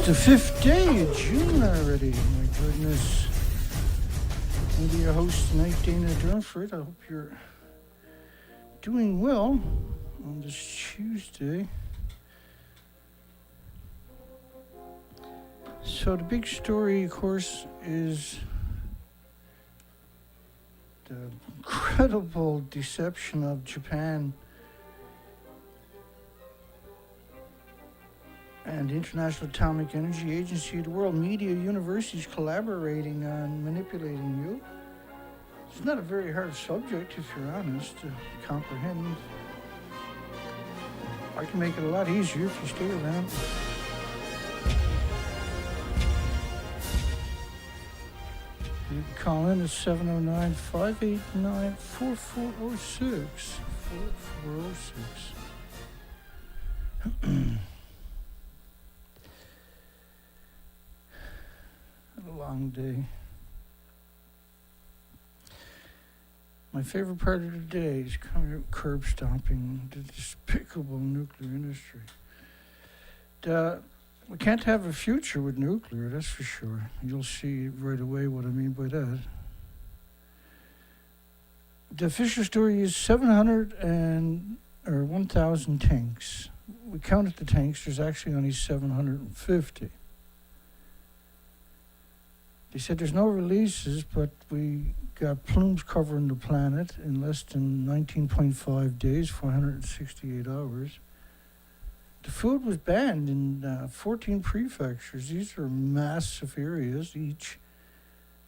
The 5th day of June already. My goodness. I'll be your host tonight, Dana Durnford. I hope you're doing well on this Tuesday. So the big story, of course, is the incredible deception of Japan and the International Atomic Energy Agency, the world media, universities collaborating on manipulating you. It's not a very hard subject, if you're honest, to comprehend. I can make it a lot easier if you stay around. You can call in at 709-589-4406. 4406. A long day. My favorite part of the day is curb stomping the despicable nuclear industry. We can't have a future with nuclear, that's for sure. You'll see right away what I mean by that. The official story is 1,000 tanks. We counted the tanks, there's actually only 750. They said there's no releases, but we got plumes covering the planet in less than 19.5 days, 468 hours. The food was banned in 14 prefectures. These are massive areas, each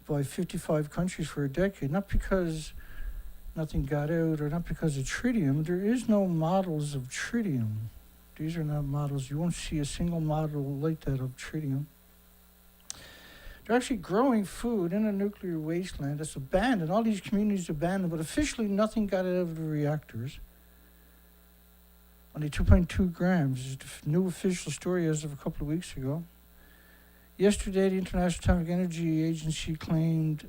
by 55 countries for a decade. Not because nothing got out or not because of tritium. There is no models of tritium. These are not models. You won't see a single model like that of tritium. They're actually growing food in a nuclear wasteland that's abandoned. All these communities are abandoned, but officially nothing got out of the reactors. Only 2.2 grams is the new official story as of a couple of weeks ago. Yesterday, the International Atomic Energy Agency claimed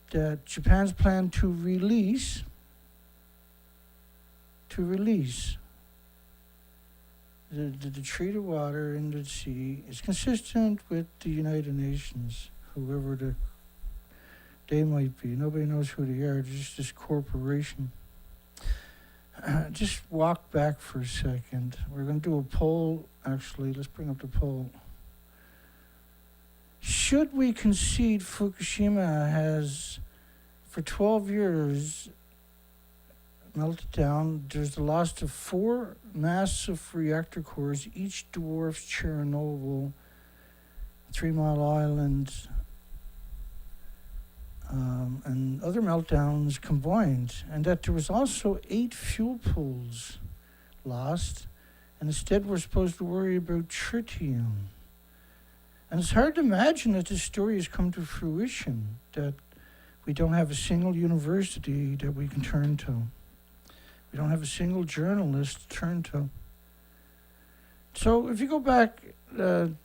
that Japan's plan to release the treated water in the sea is consistent with the United Nations, whoever they might be. Nobody knows who they are, just this corporation. Just walk back for a second. We're going to do a poll, actually. Let's bring up the poll. Should we concede Fukushima has, for 12 years, melted down? There's the loss of 4 massive reactor cores, each dwarfs Chernobyl, 3 Mile Island, and other meltdowns combined, and that there was also 8 fuel pools lost, and instead we're supposed to worry about tritium. And it's hard to imagine that this story has come to fruition, that we don't have a single university that we can turn to. We don't have a single journalist to turn to. So if you go back to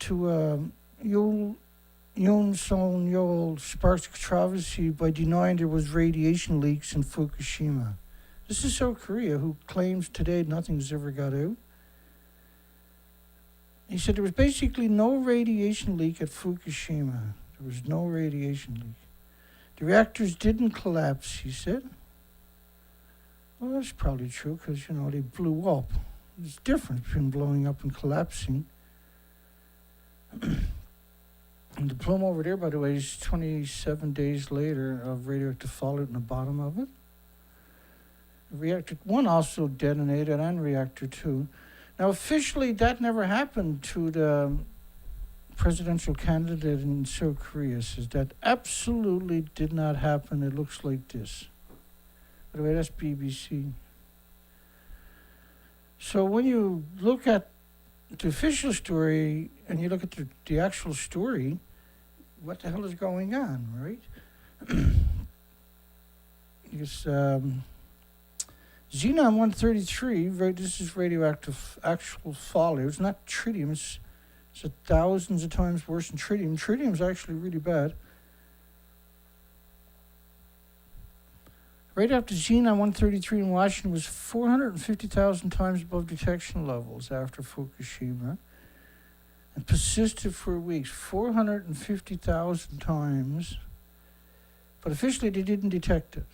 Yoon Song-yeol sparks controversy by denying there was radiation leaks in Fukushima. This is South Korea, who claims today nothing's ever got out. He said there was basically no radiation leak at Fukushima. There was no radiation leak. The reactors didn't collapse, he said. Well, that's probably true because, they blew up. There's a difference between blowing up and collapsing. And the plume over there, by the way, is 27 days later of radioactive fallout in the bottom of it. Reactor 1 also detonated, and Reactor 2. Now, officially, that never happened to the presidential candidate in South Korea. Says that absolutely did not happen. It looks like this. By the way, that's BBC. So when you look at the official story and you look at the actual story, what the hell is going on, right? Because Xenon-133, this is radioactive actual fallout. It's not tritium. It's thousands of times worse than tritium. Tritium is actually really bad. Radioactive Xenon-133 in Washington was 450,000 times above detection levels after Fukushima. and persisted for weeks, 450,000 times. But officially, they didn't detect it.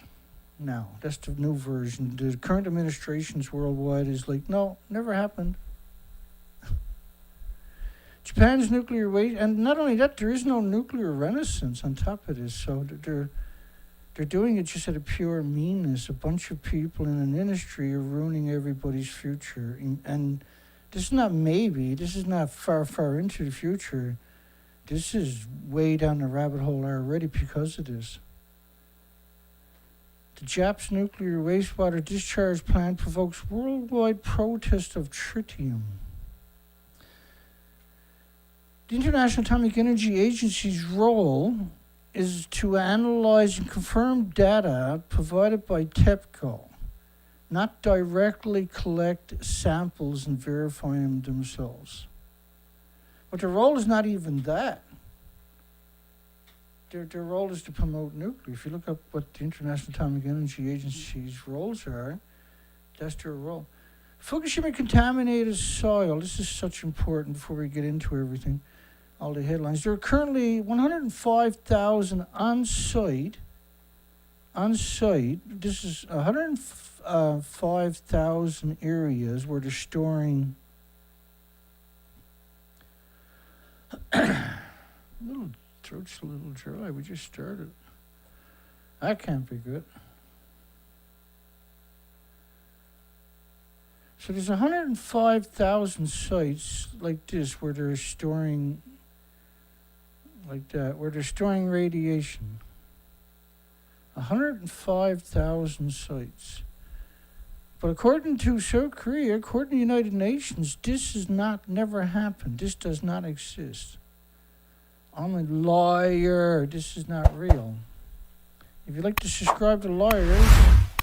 Now, that's the new version. The current administrations worldwide is like, no, never happened. Japan's nuclear waste, and not only that, there is no nuclear renaissance on top of this. So they're doing it just out of pure meanness. A bunch of people in an industry are ruining everybody's future. And this is not maybe, this is not far, far into the future. This is way down the rabbit hole already because of this. The Japs' nuclear wastewater discharge plant provokes worldwide protest of tritium. The International Atomic Energy Agency's role is to analyze and confirm data provided by TEPCO, not directly collect samples and verify them themselves. But their role is not even that. Their role is to promote nuclear. If you look up what the International Atomic Energy Agency's roles are, that's their role. Fukushima contaminated soil. This is such important before we get into everything, all the headlines. There are currently 105,000 on-site. This is 105,000 areas where they're storing little throat's a little dry. We just started. That can't be good. So there's 105,000 sites like this where they're storing, like that, where they're storing radiation. 105,000 sites. But according to South Korea, according to the United Nations, this has never happened. This does not exist. I'm a liar. This is not real. If you'd like to subscribe to Liars,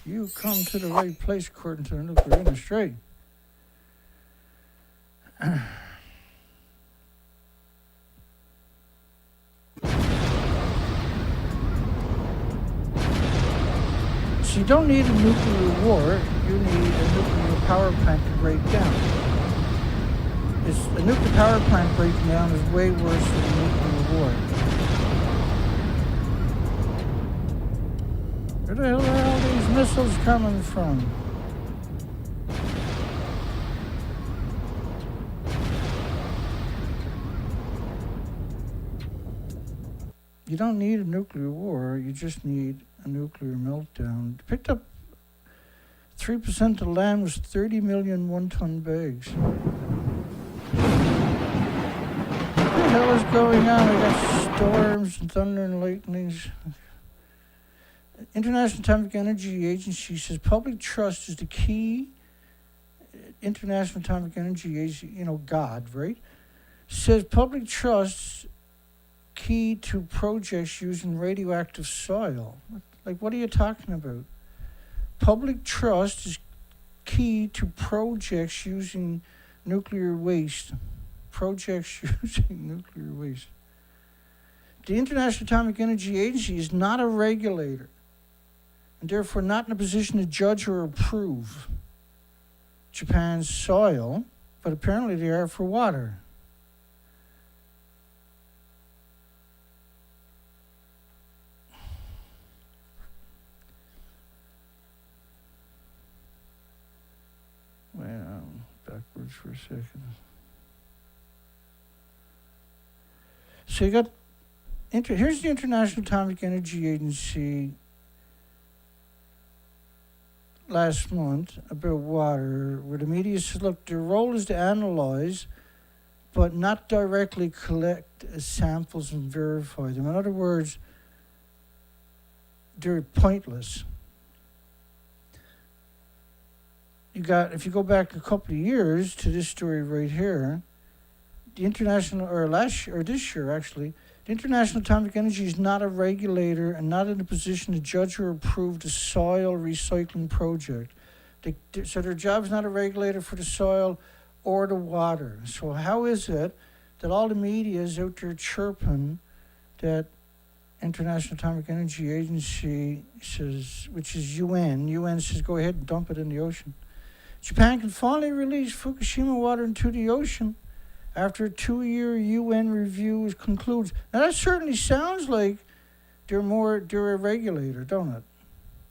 you come to the right place according to the nuclear industry. So you don't need a nuclear war. You need a nuclear power plant to break down. A nuclear power plant breaking down is way worse than a nuclear war. Where the hell are all these missiles coming from? You don't need a nuclear war, you just need a nuclear meltdown. Picked up 3% of land was 30 million one-ton bags. What the hell is going on? We got storms and thunder and lightnings. International Atomic Energy Agency says public trust is the key. International Atomic Energy Agency, God, right? Says public trust key to projects using radioactive soil. Like, what are you talking about? Public trust is key to projects using nuclear waste. Projects using nuclear waste. The International Atomic Energy Agency is not a regulator, and therefore not in a position to judge or approve Japan's soil, but apparently they are for water. Well, backwards for a second. So you got, here's the International Atomic Energy Agency last month about water, where the media says, look, their role is to analyze, but not directly collect samples and verify them. In other words, they're pointless. If you go back a couple of years to this story right here, the international, or this year actually, the International Atomic Energy is not a regulator and not in a position to judge or approve the soil recycling project. So their job is not a regulator for the soil or the water. So how is it that all the media is out there chirping that International Atomic Energy Agency says, which is UN says go ahead and dump it in the ocean. Japan can finally release Fukushima water into the ocean after a 2-year UN review concludes. Now that certainly sounds like they're a regulator, don't it?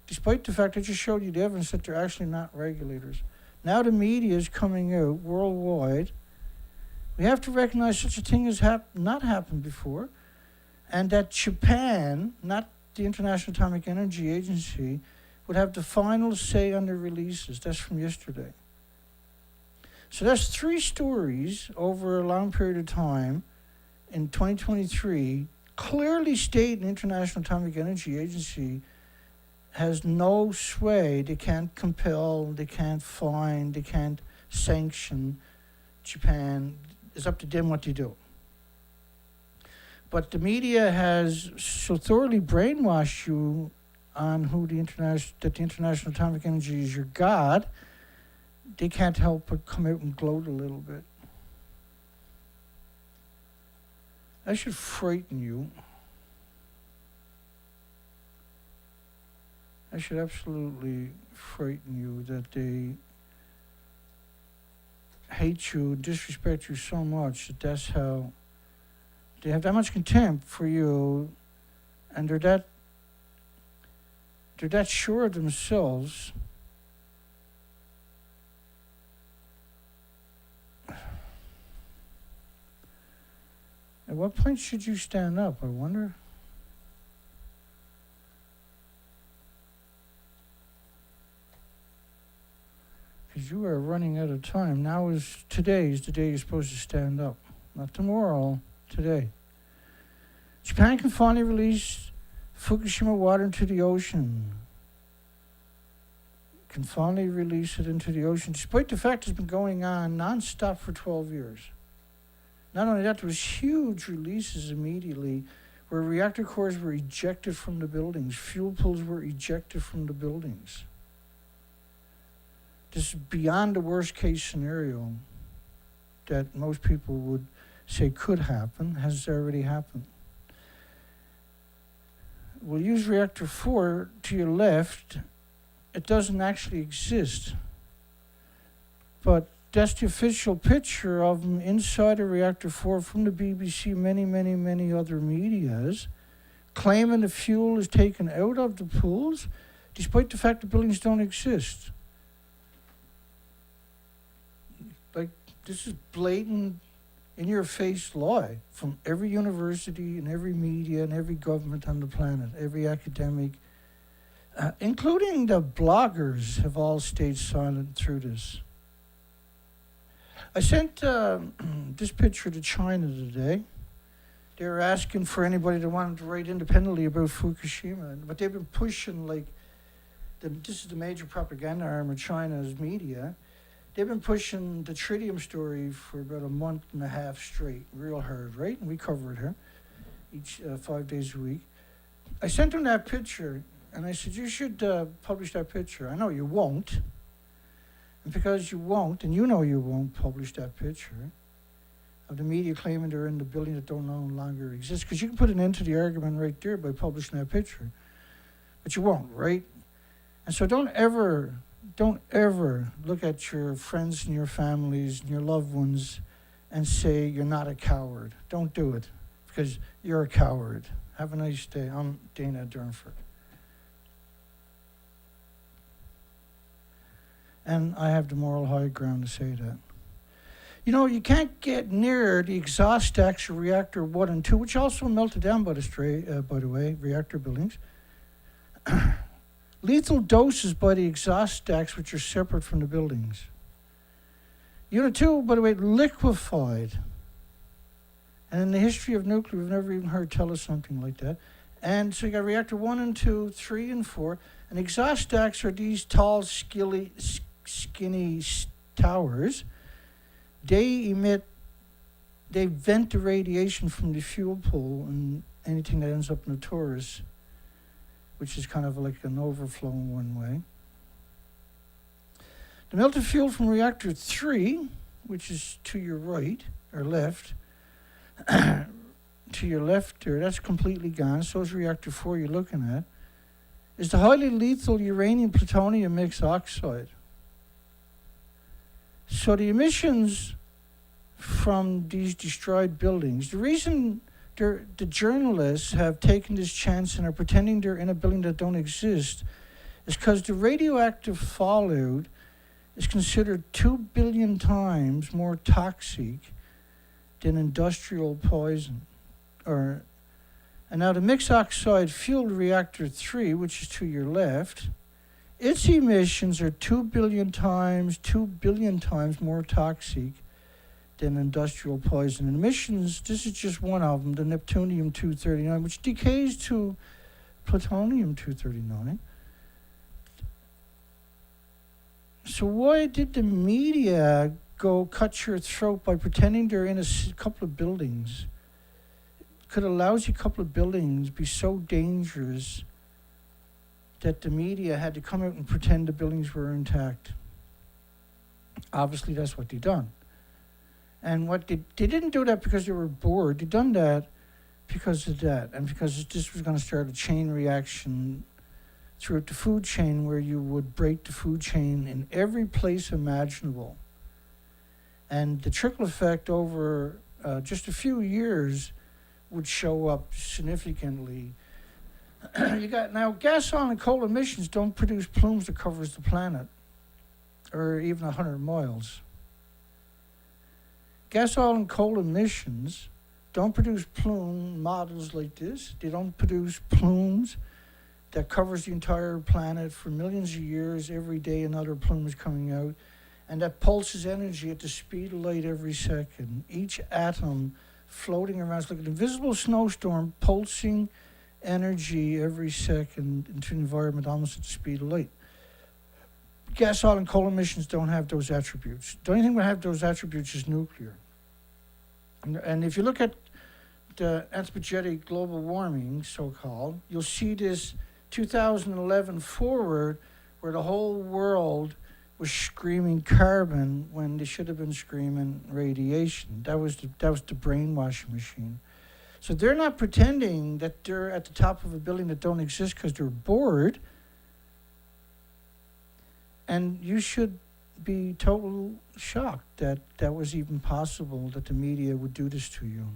Despite the fact I just showed you the evidence that they're actually not regulators. Now the media is coming out worldwide. We have to recognize such a thing has not happened before, and that Japan, not the International Atomic Energy Agency, would have the final say on the releases. That's from yesterday. So that's 3 stories over a long period of time in 2023 clearly state the International Atomic Energy Agency has no sway. They can't compel, they can't fine, they can't sanction Japan. It's up to them what they do. But the media has so thoroughly brainwashed you on that the International Atomic Energy is your god, they can't help but come out and gloat a little bit. That should frighten you. That should absolutely frighten you that they hate you, disrespect you so much that that's how they have that much contempt for you, and they're that sure of themselves. At what point should you stand up, I wonder? Because you are running out of time. Today is the day you're supposed to stand up. Not tomorrow, today. Japan can finally release Fukushima water into the ocean. Can finally release it into the ocean, despite the fact it's been going on non-stop for 12 years. Not only that, there was huge releases immediately where reactor cores were ejected from the buildings. Fuel pools were ejected from the buildings. This is beyond the worst case scenario that most people would say could happen, has already happened. We'll use reactor 4 to your left. It doesn't actually exist, but that's the official picture of them inside of reactor 4 from the BBC, many other medias, claiming the fuel is taken out of the pools, despite the fact the buildings don't exist. Like, this is blatant, in-your-face lie from every university and every media and every government on the planet, every academic, including the bloggers have all stayed silent through this. I sent this picture to China today. They were asking for anybody that wanted to write independently about Fukushima, but they've been pushing this is the major propaganda arm of China's media. They've been pushing the Tritium story for about a month and a half straight, real hard, right? And we cover it here each 5 days a week. I sent them that picture, and I said, you should publish that picture. I know you won't. And because you won't, and you know you won't publish that picture of the media claiming they're in the building that don't no longer exist, because you can put an end to the argument right there by publishing that picture. But you won't, right? And so don't ever look at your friends and your families and your loved ones and say you're not a coward. Don't do it, because you're a coward. Have a nice day. I'm Dana Durnford. And I have the moral high ground to say that. You know, you can't get near the exhaust stacks of reactor 1 and 2, which also melted down by the way, reactor buildings. Lethal doses by the exhaust stacks, which are separate from the buildings. Unit 2, by the way, liquefied. And in the history of nuclear, we've never even heard tell us something like that. And so you got reactor 1 and 2, 3 and 4. And exhaust stacks are these tall, skinny towers. They vent the radiation from the fuel pool and anything that ends up in the torus, which is kind of like an overflow in one way. The melted fuel from reactor 3, which is to your right, or left, to your left there, that's completely gone. So is reactor 4 you're looking at, is the highly lethal uranium-plutonium mixed oxide. So the emissions from these destroyed buildings. The reason the journalists have taken this chance and are pretending they're in a building that don't exist is because the radioactive fallout is considered 2 billion times more toxic than industrial poison. And now the mixed oxide fueled reactor 3, which is to your left, its emissions are 2 billion times more toxic than industrial poison. And emissions, this is just one of them, the neptunium-239, which decays to plutonium-239. So why did the media go cut your throat by pretending they're in a couple of buildings? Could a lousy couple of buildings be so dangerous that the media had to come out and pretend the buildings were intact? Obviously, that's what they done. And what they didn't do that because they were bored. They done that because of that, and because this was going to start a chain reaction throughout the food chain, where you would break the food chain in every place imaginable. And the trickle effect over just a few years would show up significantly. You got now gas, oil, and coal emissions don't produce plumes that covers the planet, or even 100 miles. Gas, oil, and coal emissions don't produce plume models like this. They don't produce plumes that covers the entire planet for millions of years. Every day another plume is coming out, and that pulses energy at the speed of light every second. Each atom floating around, it's like an invisible snowstorm pulsing energy every second into the environment almost at the speed of light. Gas, oil, and coal emissions don't have those attributes. The only thing that have those attributes is nuclear. And if you look at the anthropogenic global warming, so-called, you'll see this 2011 forward where the whole world was screaming carbon when they should have been screaming radiation. That was the brainwashing machine. So they're not pretending that they're at the top of a building that don't exist because they're bored. And you should be total shocked that that was even possible, that the media would do this to you.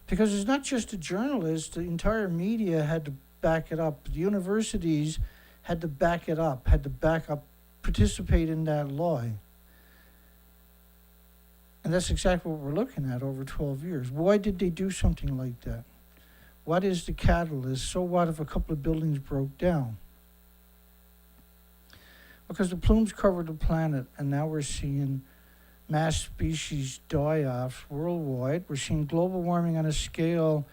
Because it's not just the journalists, the entire media had to back it up. The universities had to back it up, participate in that lie. And that's exactly what we're looking at over 12 years. Why did they do something like that? What is the catalyst? So what if a couple of buildings broke down? Because the plumes covered the planet, and now we're seeing mass species die-offs worldwide. We're seeing global warming on a scale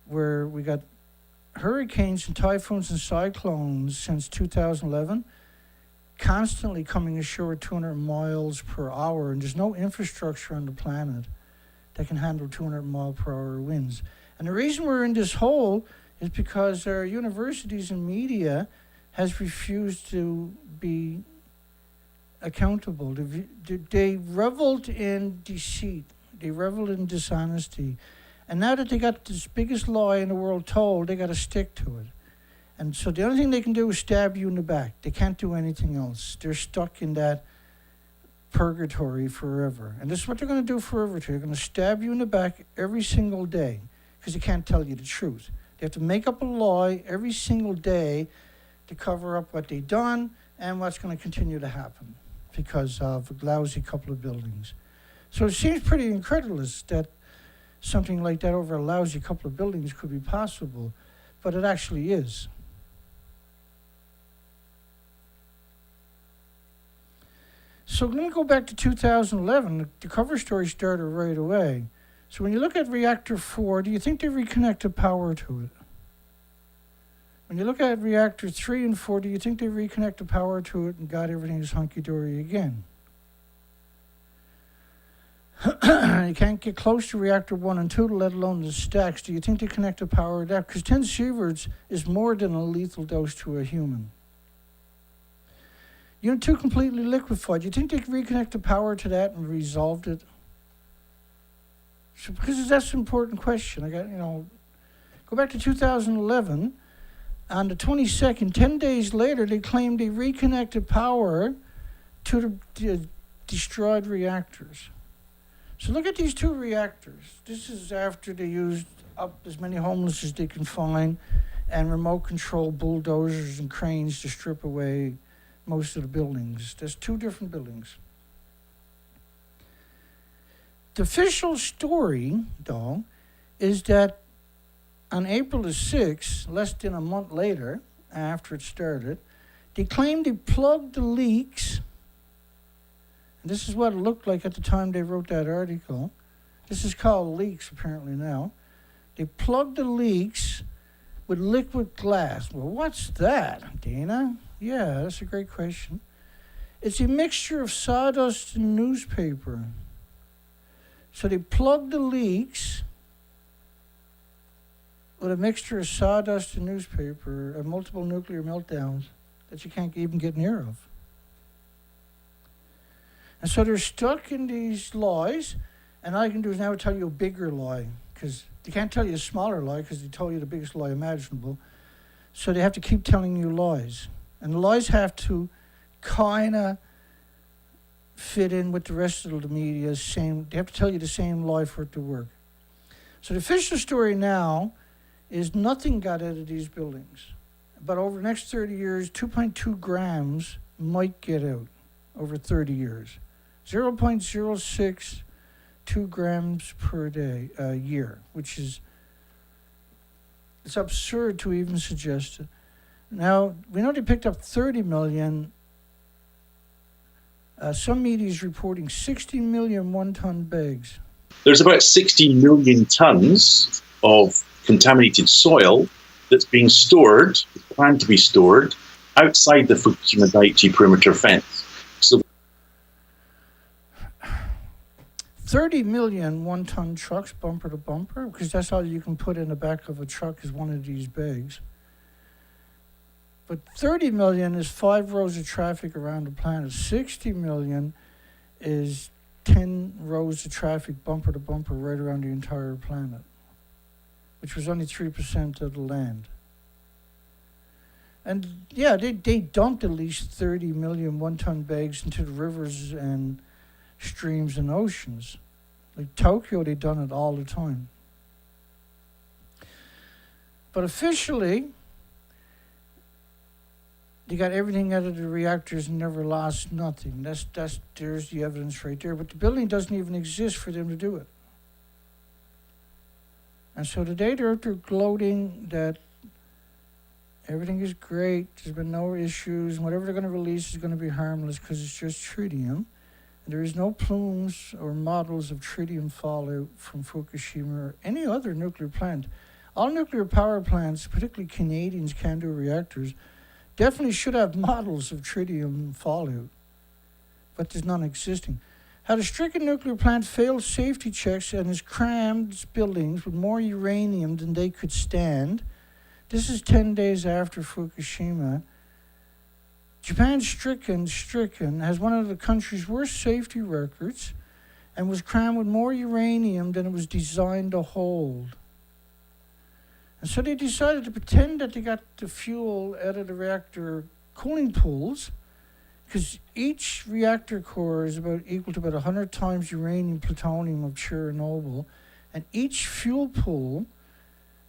where we got hurricanes and typhoons and cyclones since 2011 constantly coming ashore at 200 miles per hour, and there's no infrastructure on the planet that can handle 200 mile per hour winds. And the reason we're in this hole is because our universities and media has refused to be accountable. They reveled in deceit. They reveled in dishonesty. And now that they got this biggest lie in the world told, they got to stick to it. And so the only thing they can do is stab you in the back. They can't do anything else. They're stuck in that purgatory forever. And this is what they're going to do forever too. They're going to stab you in the back every single day because they can't tell you the truth. They have to make up a lie every single day to cover up what they've done and what's going to continue to happen because of a lousy couple of buildings. So it seems pretty incredulous that something like that over a lousy couple of buildings could be possible, but it actually is. So let me go back to 2011. The cover story started right away. So when you look at Reactor 4, do you think they reconnected power to it? When you look at Reactor 3 and 4, do you think they reconnected power to it and got everything as hunky-dory again? You can't get close to Reactor 1 and 2, let alone the stacks. Do you think they connected power to that? Because 10 sieverts is more than a lethal dose to a human. Unit 2 completely liquefied. Do you think they reconnected power to that and resolved it? So, because that's an important question. Go back to 2011. On the 22nd, 10 days later, they claimed they reconnected power to the destroyed reactors. So look at these two reactors. This is after they used up as many homeless as they can find and remote control bulldozers and cranes to strip away most of the buildings. There's two different buildings. The official story, though, is that on April the 6th, less than a month later, after it started, they claimed they plugged the leaks. And this is what it looked like at the time they wrote that article. This is called leaks, apparently now. They plugged the leaks with liquid glass. Well, what's that, Dana? Yeah, that's a great question. It's a mixture of sawdust and newspaper. So they plugged the leaks with a mixture of sawdust and newspaper and multiple nuclear meltdowns that you can't even get near of. And so they're stuck in these lies, and all I can do is now tell you a bigger lie, because they can't tell you a smaller lie because they told you the biggest lie imaginable. So they have to keep telling you lies. And the lies have to kind of fit in with the rest of the media. They have to tell you the same lie for it to work. So the official story now is nothing got out of these buildings. But over the next 30 years, 2.2 grams might get out over 30 years. 0.062 grams per day, a year, which is, it's absurd to even suggest it. Now, we know they picked up 30 million. Some media is reporting 60 million one-ton bags. There's about 60 million tons of contaminated soil that's being stored, planned to be stored, outside the Fukushima Daiichi perimeter fence. So 30 million one-ton trucks, bumper to bumper, because that's all you can put in the back of a truck is one of these bags. But 30 million is 5 rows of traffic around the planet. 60 million is 10 rows of traffic, bumper to bumper, right around the entire planet, which was only 3% of the land. And yeah, they dumped at least 30 million one-ton bags into the rivers and streams and oceans. Like Tokyo, they've done it all the time. But officially, they got everything out of the reactors and never lost nothing. There's the evidence right there. But the building doesn't even exist for them to do it. And so today they're gloating that everything is great, there's been no issues, and whatever they're going to release is going to be harmless because it's just tritium. And there is no plumes or models of tritium fallout from Fukushima or any other nuclear plant. All nuclear power plants, particularly Canadians' CANDU reactors, definitely should have models of tritium fallout, but there's none existing. How the stricken nuclear plant failed safety checks and has crammed its buildings with more uranium than they could stand. This is 10 days after Fukushima. Japan's stricken has one of the country's worst safety records and was crammed with more uranium than it was designed to hold. And so they decided to pretend that they got the fuel out of the reactor cooling pools, because each reactor core is equal to about 100 times uranium plutonium of Chernobyl, and each fuel pool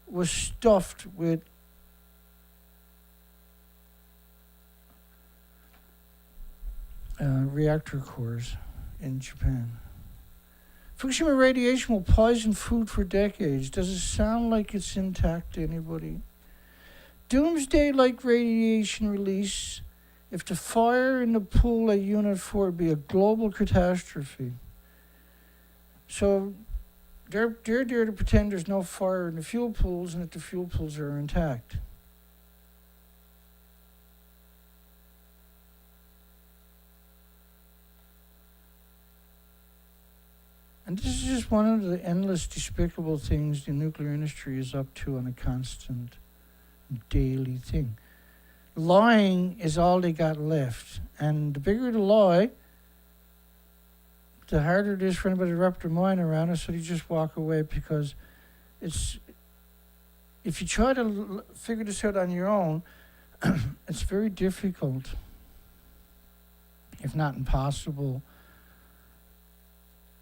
was stuffed with reactor cores in Japan. Fukushima radiation will poison food for decades. Does it sound like it's intact to anybody? Doomsday-like radiation release. If the fire in the pool at Unit 4 would be a global catastrophe. So they're there to pretend there's no fire in the fuel pools and that the fuel pools are intact. And this is just one of the endless despicable things the nuclear industry is up to on a constant daily thing. Lying is all they got left. And the bigger the lie, the harder it is for anybody to wrap their mind around it, so they just walk away, because it's, if you try to figure this out on your own, it's very difficult, if not impossible,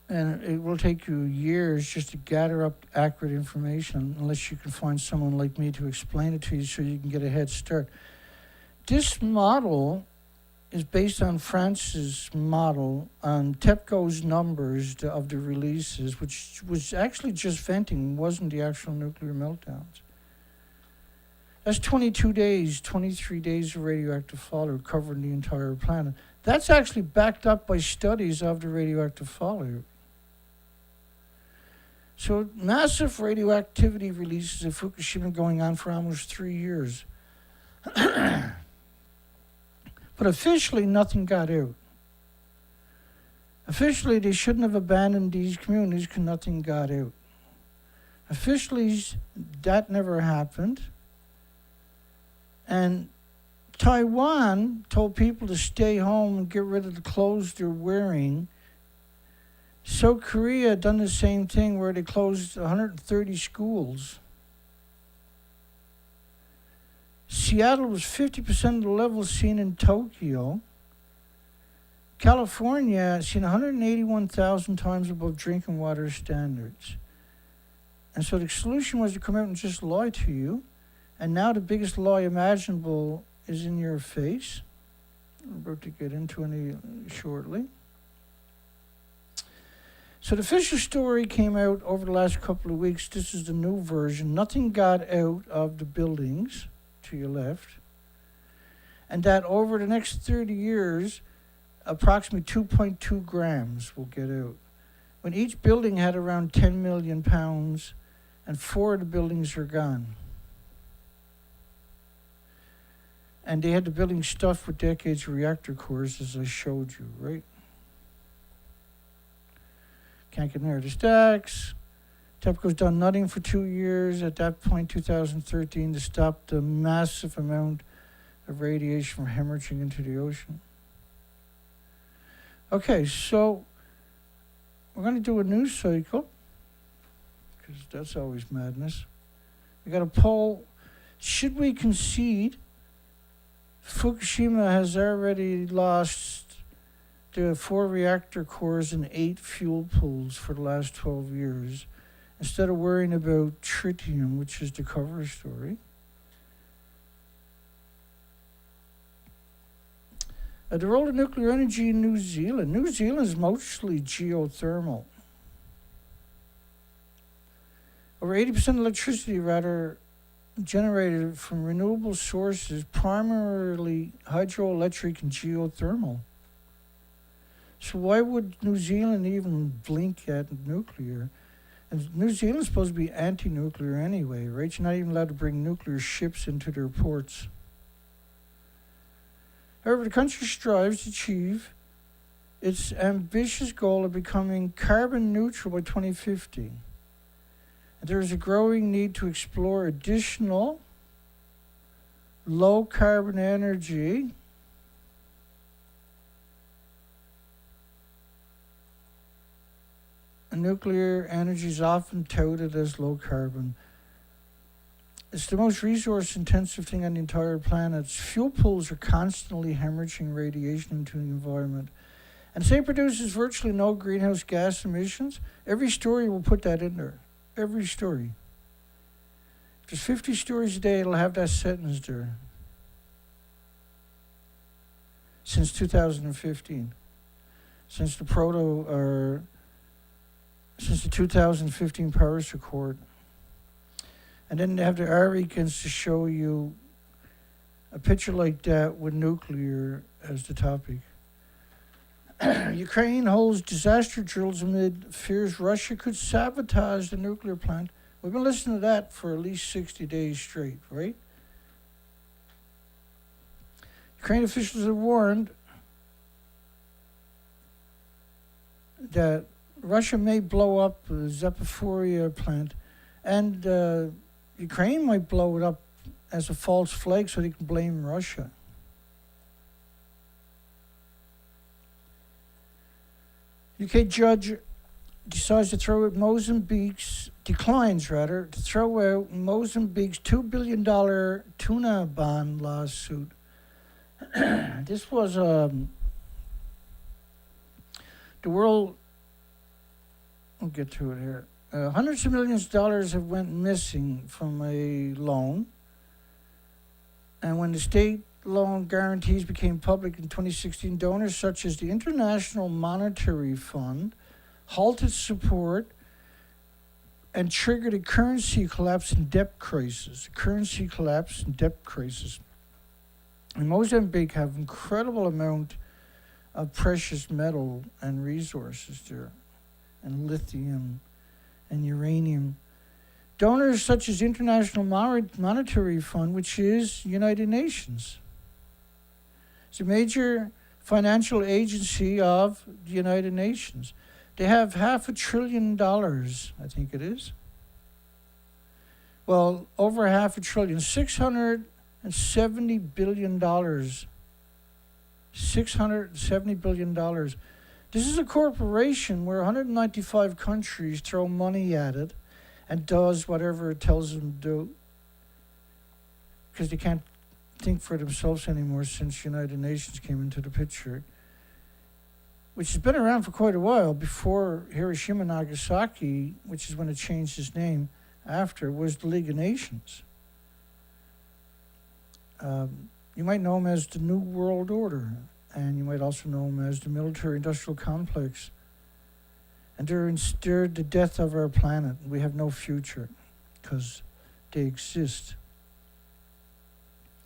And it will take you years just to gather up accurate information, unless you can find someone like me to explain it to you so you can get a head start. This model is based on France's model on TEPCO's numbers of the releases, which was actually just venting, wasn't the actual nuclear meltdowns. That's 22 days, 23 days of radioactive fallout covering the entire planet. That's actually backed up by studies of the radioactive fallout. So massive radioactivity releases at Fukushima going on for almost 3 years. But officially, nothing got out. Officially, they shouldn't have abandoned these communities because nothing got out. Officially, that never happened. And Taiwan told people to stay home and get rid of the clothes they're wearing. South Korea done the same thing where they closed 130 schools. Seattle was 50% of the levels seen in Tokyo. California seen 181,000 times above drinking water standards. And so the solution was to come out and just lie to you. And now the biggest lie imaginable is in your face. We're about to get into it shortly. So the official story came out over the last couple of weeks. This is the new version. Nothing got out of the buildings to your left. And that over the next 30 years, approximately 2.2 grams will get out. When each building had around 10 million pounds, and 4 of the buildings are gone. And they had the building stuffed with decades of reactor cores, as I showed you, right? Can't get near the stacks. TEPCO's done nothing for 2 years. At that point, 2013, to stop the massive amount of radiation from hemorrhaging into the ocean. Okay, so we're going to do a news cycle, because that's always madness. We got a poll. Should we concede Fukushima has already lost the 4 reactor cores and 8 fuel pools for the last 12 years, instead of worrying about tritium, which is the cover story? The role of nuclear energy in New Zealand. New Zealand is mostly geothermal. Over 80% of electricity, generated from renewable sources, primarily hydroelectric and geothermal. So why would New Zealand even blink at nuclear? And New Zealand's supposed to be anti-nuclear anyway, right? You're not even allowed to bring nuclear ships into their ports. However, the country strives to achieve its ambitious goal of becoming carbon neutral by 2050. And there is a growing need to explore additional low-carbon energy and nuclear energy is often touted as low-carbon. It's the most resource-intensive thing on the entire planet. Fuel pools are constantly hemorrhaging radiation into the environment. And say it produces virtually no greenhouse gas emissions. Every story will put that in there. Every story. If there's 50 stories a day, it'll have that sentence there. Since 2015. Since the since the 2015 Paris Accord. And then they have the Aricans to show you a picture like that with nuclear as the topic. Ukraine holds disaster drills amid fears Russia could sabotage the nuclear plant. We've been listening to that for at least 60 days straight, right? Ukraine officials have warned that Russia may blow up the Zaporizhzhia plant, and Ukraine might blow it up as a false flag so they can blame Russia. UK judge declines to throw out Mozambique's $2 billion tuna bond lawsuit. This was the World I'll get to it here. Hundreds of millions of dollars have went missing from a loan. And when the state loan guarantees became public in 2016, donors such as the International Monetary Fund halted support and triggered a currency collapse and debt crisis. And Mozambique have incredible amount of precious metal and resources there, and lithium and uranium. Donors such as International Monetary Fund, which is United Nations. It's a major financial agency of the United Nations. They have $500 billion, I think it is. Well, over $500 billion, $670 billion. $670 billion. This is a corporation where 195 countries throw money at it and does whatever it tells them to do, because they can't think for themselves anymore since United Nations came into the picture, which has been around for quite a while. Before Hiroshima, Nagasaki, which is when it changed its name after, was the League of Nations. You might know them as the New World Order, and you might also know them as the military-industrial complex. And they're the death of our planet. We have no future because they exist.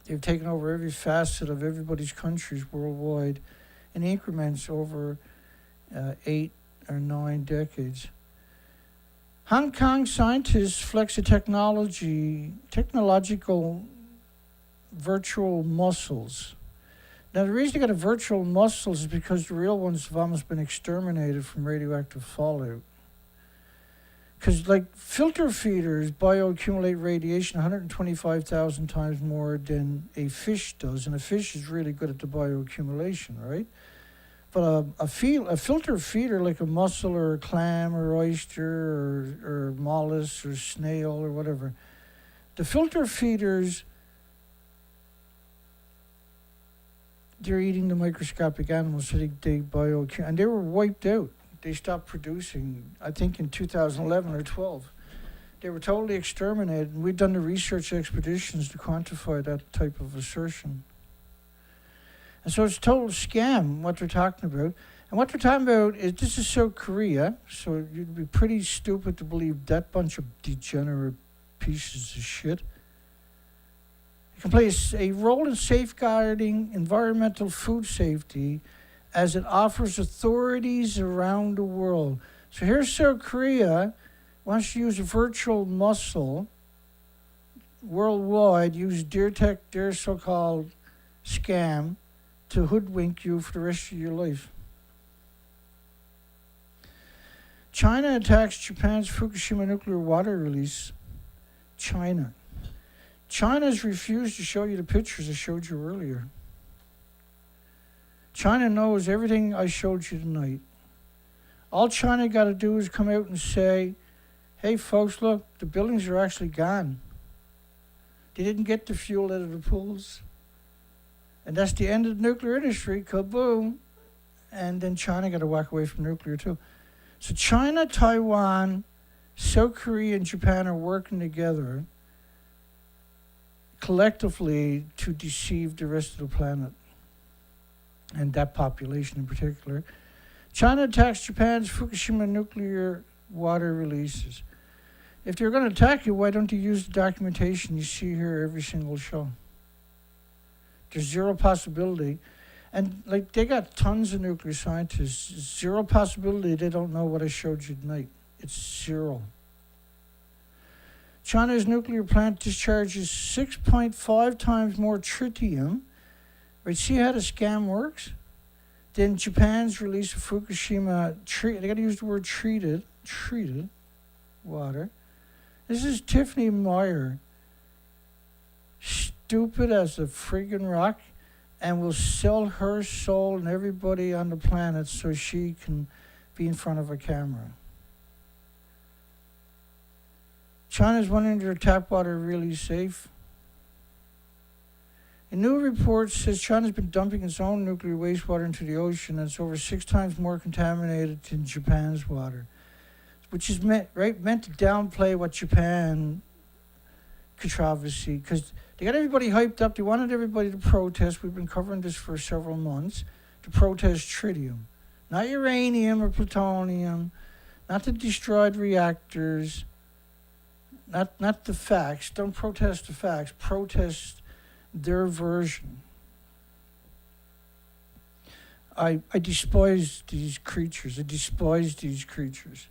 They've taken over every facet of everybody's countries worldwide in increments over 8 or 9 decades. Hong Kong scientists flex a technological virtual mussels. Now, the reason they got a virtual mussels is because the real ones have almost been exterminated from radioactive fallout. Because, like, filter feeders bioaccumulate radiation 125,000 times more than a fish does, and a fish is really good at the bioaccumulation, right? But a filter feeder, like a mussel or a clam or oyster or mollusk or snail or whatever, the filter feeders, they're eating the microscopic animals, so they bioaccumulate, and they were wiped out. They stopped producing, I think, in 2011 or 12. They were totally exterminated, and we've done the research expeditions to quantify that type of assertion. And so it's a total scam, what they're talking about. And what they're talking about is, this is South Korea, so you'd be pretty stupid to believe that bunch of degenerate pieces of shit. It can play a role in safeguarding environmental food safety as it offers authorities around the world. So here's South Korea wants to use a virtual mussel worldwide, use their so-called scam to hoodwink you for the rest of your life. China attacks Japan's Fukushima nuclear water release. China's refused to show you the pictures I showed you earlier. China knows everything I showed you tonight. All China got to do is come out and say, hey folks, look, the buildings are actually gone. They didn't get the fuel out of the pools. And that's the end of the nuclear industry, kaboom. And then China got to walk away from nuclear too. So China, Taiwan, South Korea, and Japan are working together collectively to deceive the rest of the planet, and that population in particular. China attacks Japan's Fukushima nuclear water releases. If they're going to attack you, why don't you use the documentation you see here every single show? There's zero possibility. And like, they got tons of nuclear scientists. Zero possibility they don't know what I showed you tonight. It's zero. China's nuclear plant discharges 6.5 times more tritium. Right, see how the scam works? Then Japan's release of Fukushima, they got to use the word treated water. This is Tiffany Meier, stupid as a friggin' rock, and will sell her soul and everybody on the planet so she can be in front of a camera. China's wondering, their tap water really safe? A new report says China's been dumping its own nuclear wastewater into the ocean, and it's over 6 times more contaminated than Japan's water. which is meant to downplay what Japan controversy, because they got everybody hyped up. They wanted everybody to protest. We've been covering this for several months, to protest tritium, not uranium or plutonium, not the destroyed reactors, not the facts. Don't protest the facts. Protest their version. I despise these creatures. I despise these creatures.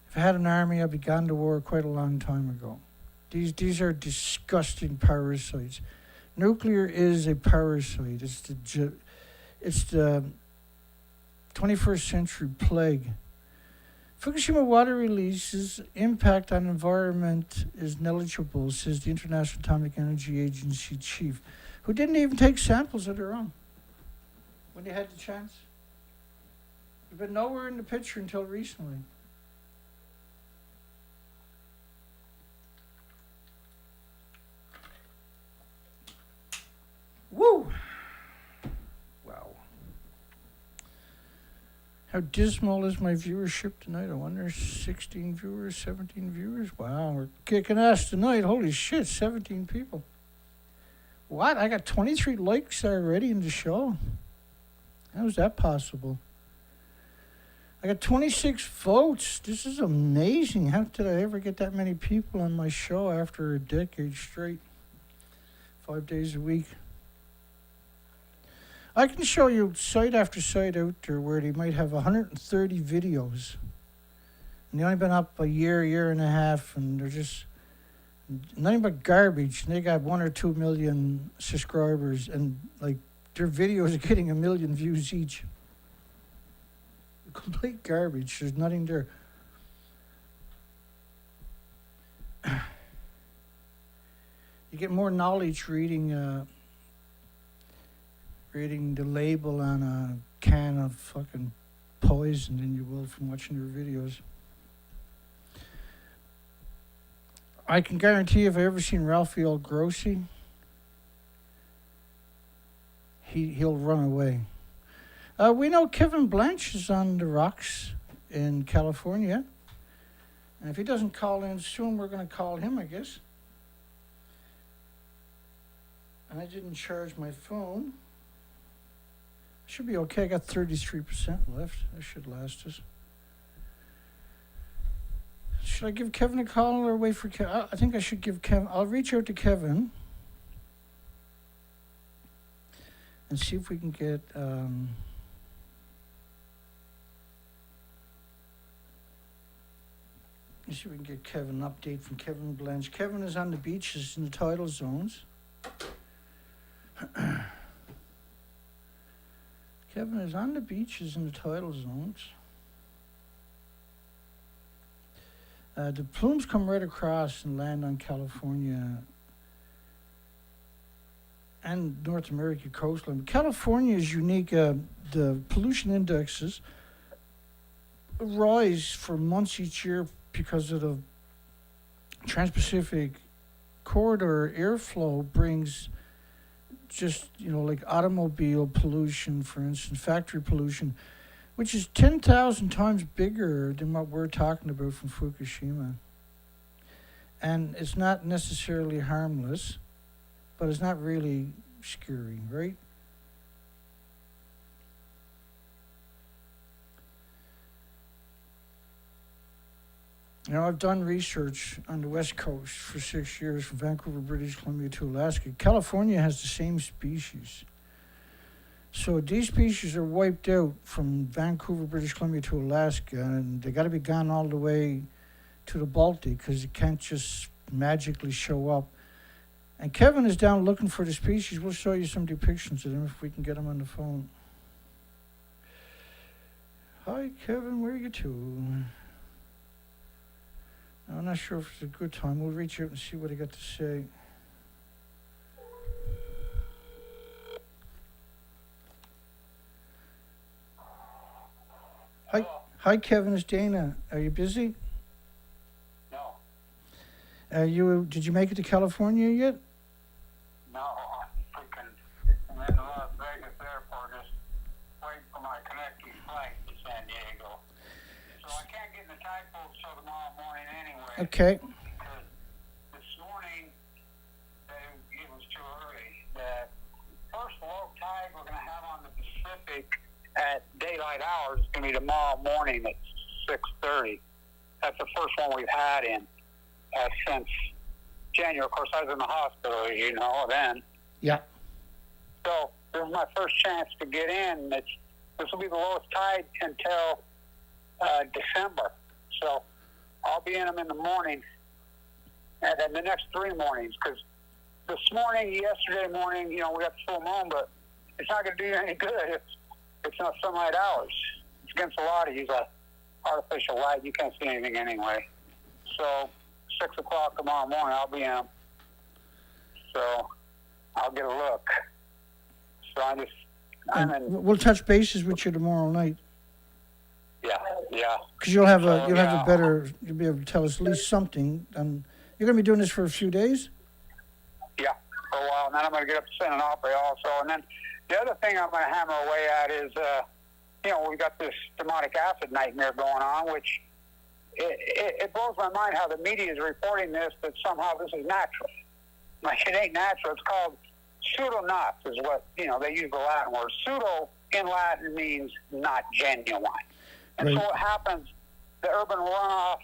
If I had an army, I'd be gone to war quite a long time ago. These are disgusting parasites. Nuclear is a parasite. It's the 21st century plague. Fukushima water releases impact on environment is negligible, says the International Atomic Energy Agency chief, who didn't even take samples of their own when they had the chance. They've been nowhere in the picture until recently. Woo! Wow. How dismal is my viewership tonight? I wonder, 16 viewers, 17 viewers? Wow, we're kicking ass tonight. Holy shit, 17 people. What? I got 23 likes already in the show. How is that possible? I got 26 votes. This is amazing. How did I ever get that many people on my show after a decade straight? 5 days a week. I can show you site after site out there where they might have 130 videos. And they only been up a year and a half, and they're just nothing but garbage. And they got 1 or 2 million subscribers, and like their videos are getting 1 million views each. Complete garbage. There's nothing there. You get more knowledge reading the label on a can of fucking poison than you will from watching their videos. I can guarantee if I ever seen Rafael Grossi, he'll run away. We know Kevin Blanche is on the rocks in California. And if he doesn't call in soon, we're going to call him, I guess. And I didn't charge my phone. Should be okay. I got 33% left. That should last us. Should I give Kevin a call or wait for Kevin? I think I should give Kevin. I'll reach out to Kevin and see if we can get. Let's see if we can get Kevin an update from Kevin Blanche. Kevin is on the beaches in the tidal zones. Kevin is on the beaches in the tidal zones. The plumes come right across and land on California and North America coastline. California is unique. The pollution indexes rise for months each year because of the Trans-Pacific corridor airflow brings just, like automobile pollution, for instance, factory pollution, which is 10,000 times bigger than what we're talking about from Fukushima. And it's not necessarily harmless, but it's not really scary, right? I've done research on the West Coast for 6 years, from Vancouver, British Columbia to Alaska. California has the same species. So these species are wiped out from Vancouver, British Columbia to Alaska, and they got to be gone all the way to the Baltic because it can't just magically show up. And Kevin is down looking for the species. We'll show you some depictions of them if we can get him on the phone. Hi, Kevin, where are you to? I'm not sure if it's a good time. We'll reach out and see what he got to say. Hi, Kevin. It's Dana. Are you busy? No. Did you make it to California yet? No, I'm in Las Vegas airport, just waiting for my connecting flight to San Diego. So I can't get in the typos till tomorrow morning anyway. Okay. Because this morning, it was too early. The first low tide we're going to have on the Pacific at daylight hours is going to be tomorrow morning at 6:30. That's the first one we've had in since January. Of course, I was in the hospital, you know, then. Yeah. So this is my first chance to get in. This will be the lowest tide until December. So I'll be in them in the morning and then the next 3 mornings. Because this morning, yesterday morning, you know, we got the full moon, but it's not going to do you any good. It's not sunlight hours. It's against the law to use artificial light. You can't see anything anyway. So 6 o'clock tomorrow morning, I'll be in them. So I'll get a look. So I'm in. We'll touch bases with you tomorrow night. Yeah. Because you'll have a better, you'll be able to tell us at least something. And you're going to be doing this for a few days? Yeah, for a while. And then I'm going to get up to San Onofre also. And then the other thing I'm going to hammer away at is, you know, we've got this demonic acid nightmare going on, which it blows my mind how the media is reporting this, that somehow this is natural. Like, it ain't natural. It's called pseudo-knots is what, you know, they use the Latin word. Pseudo in Latin means not genuine. And so what happens, the urban runoff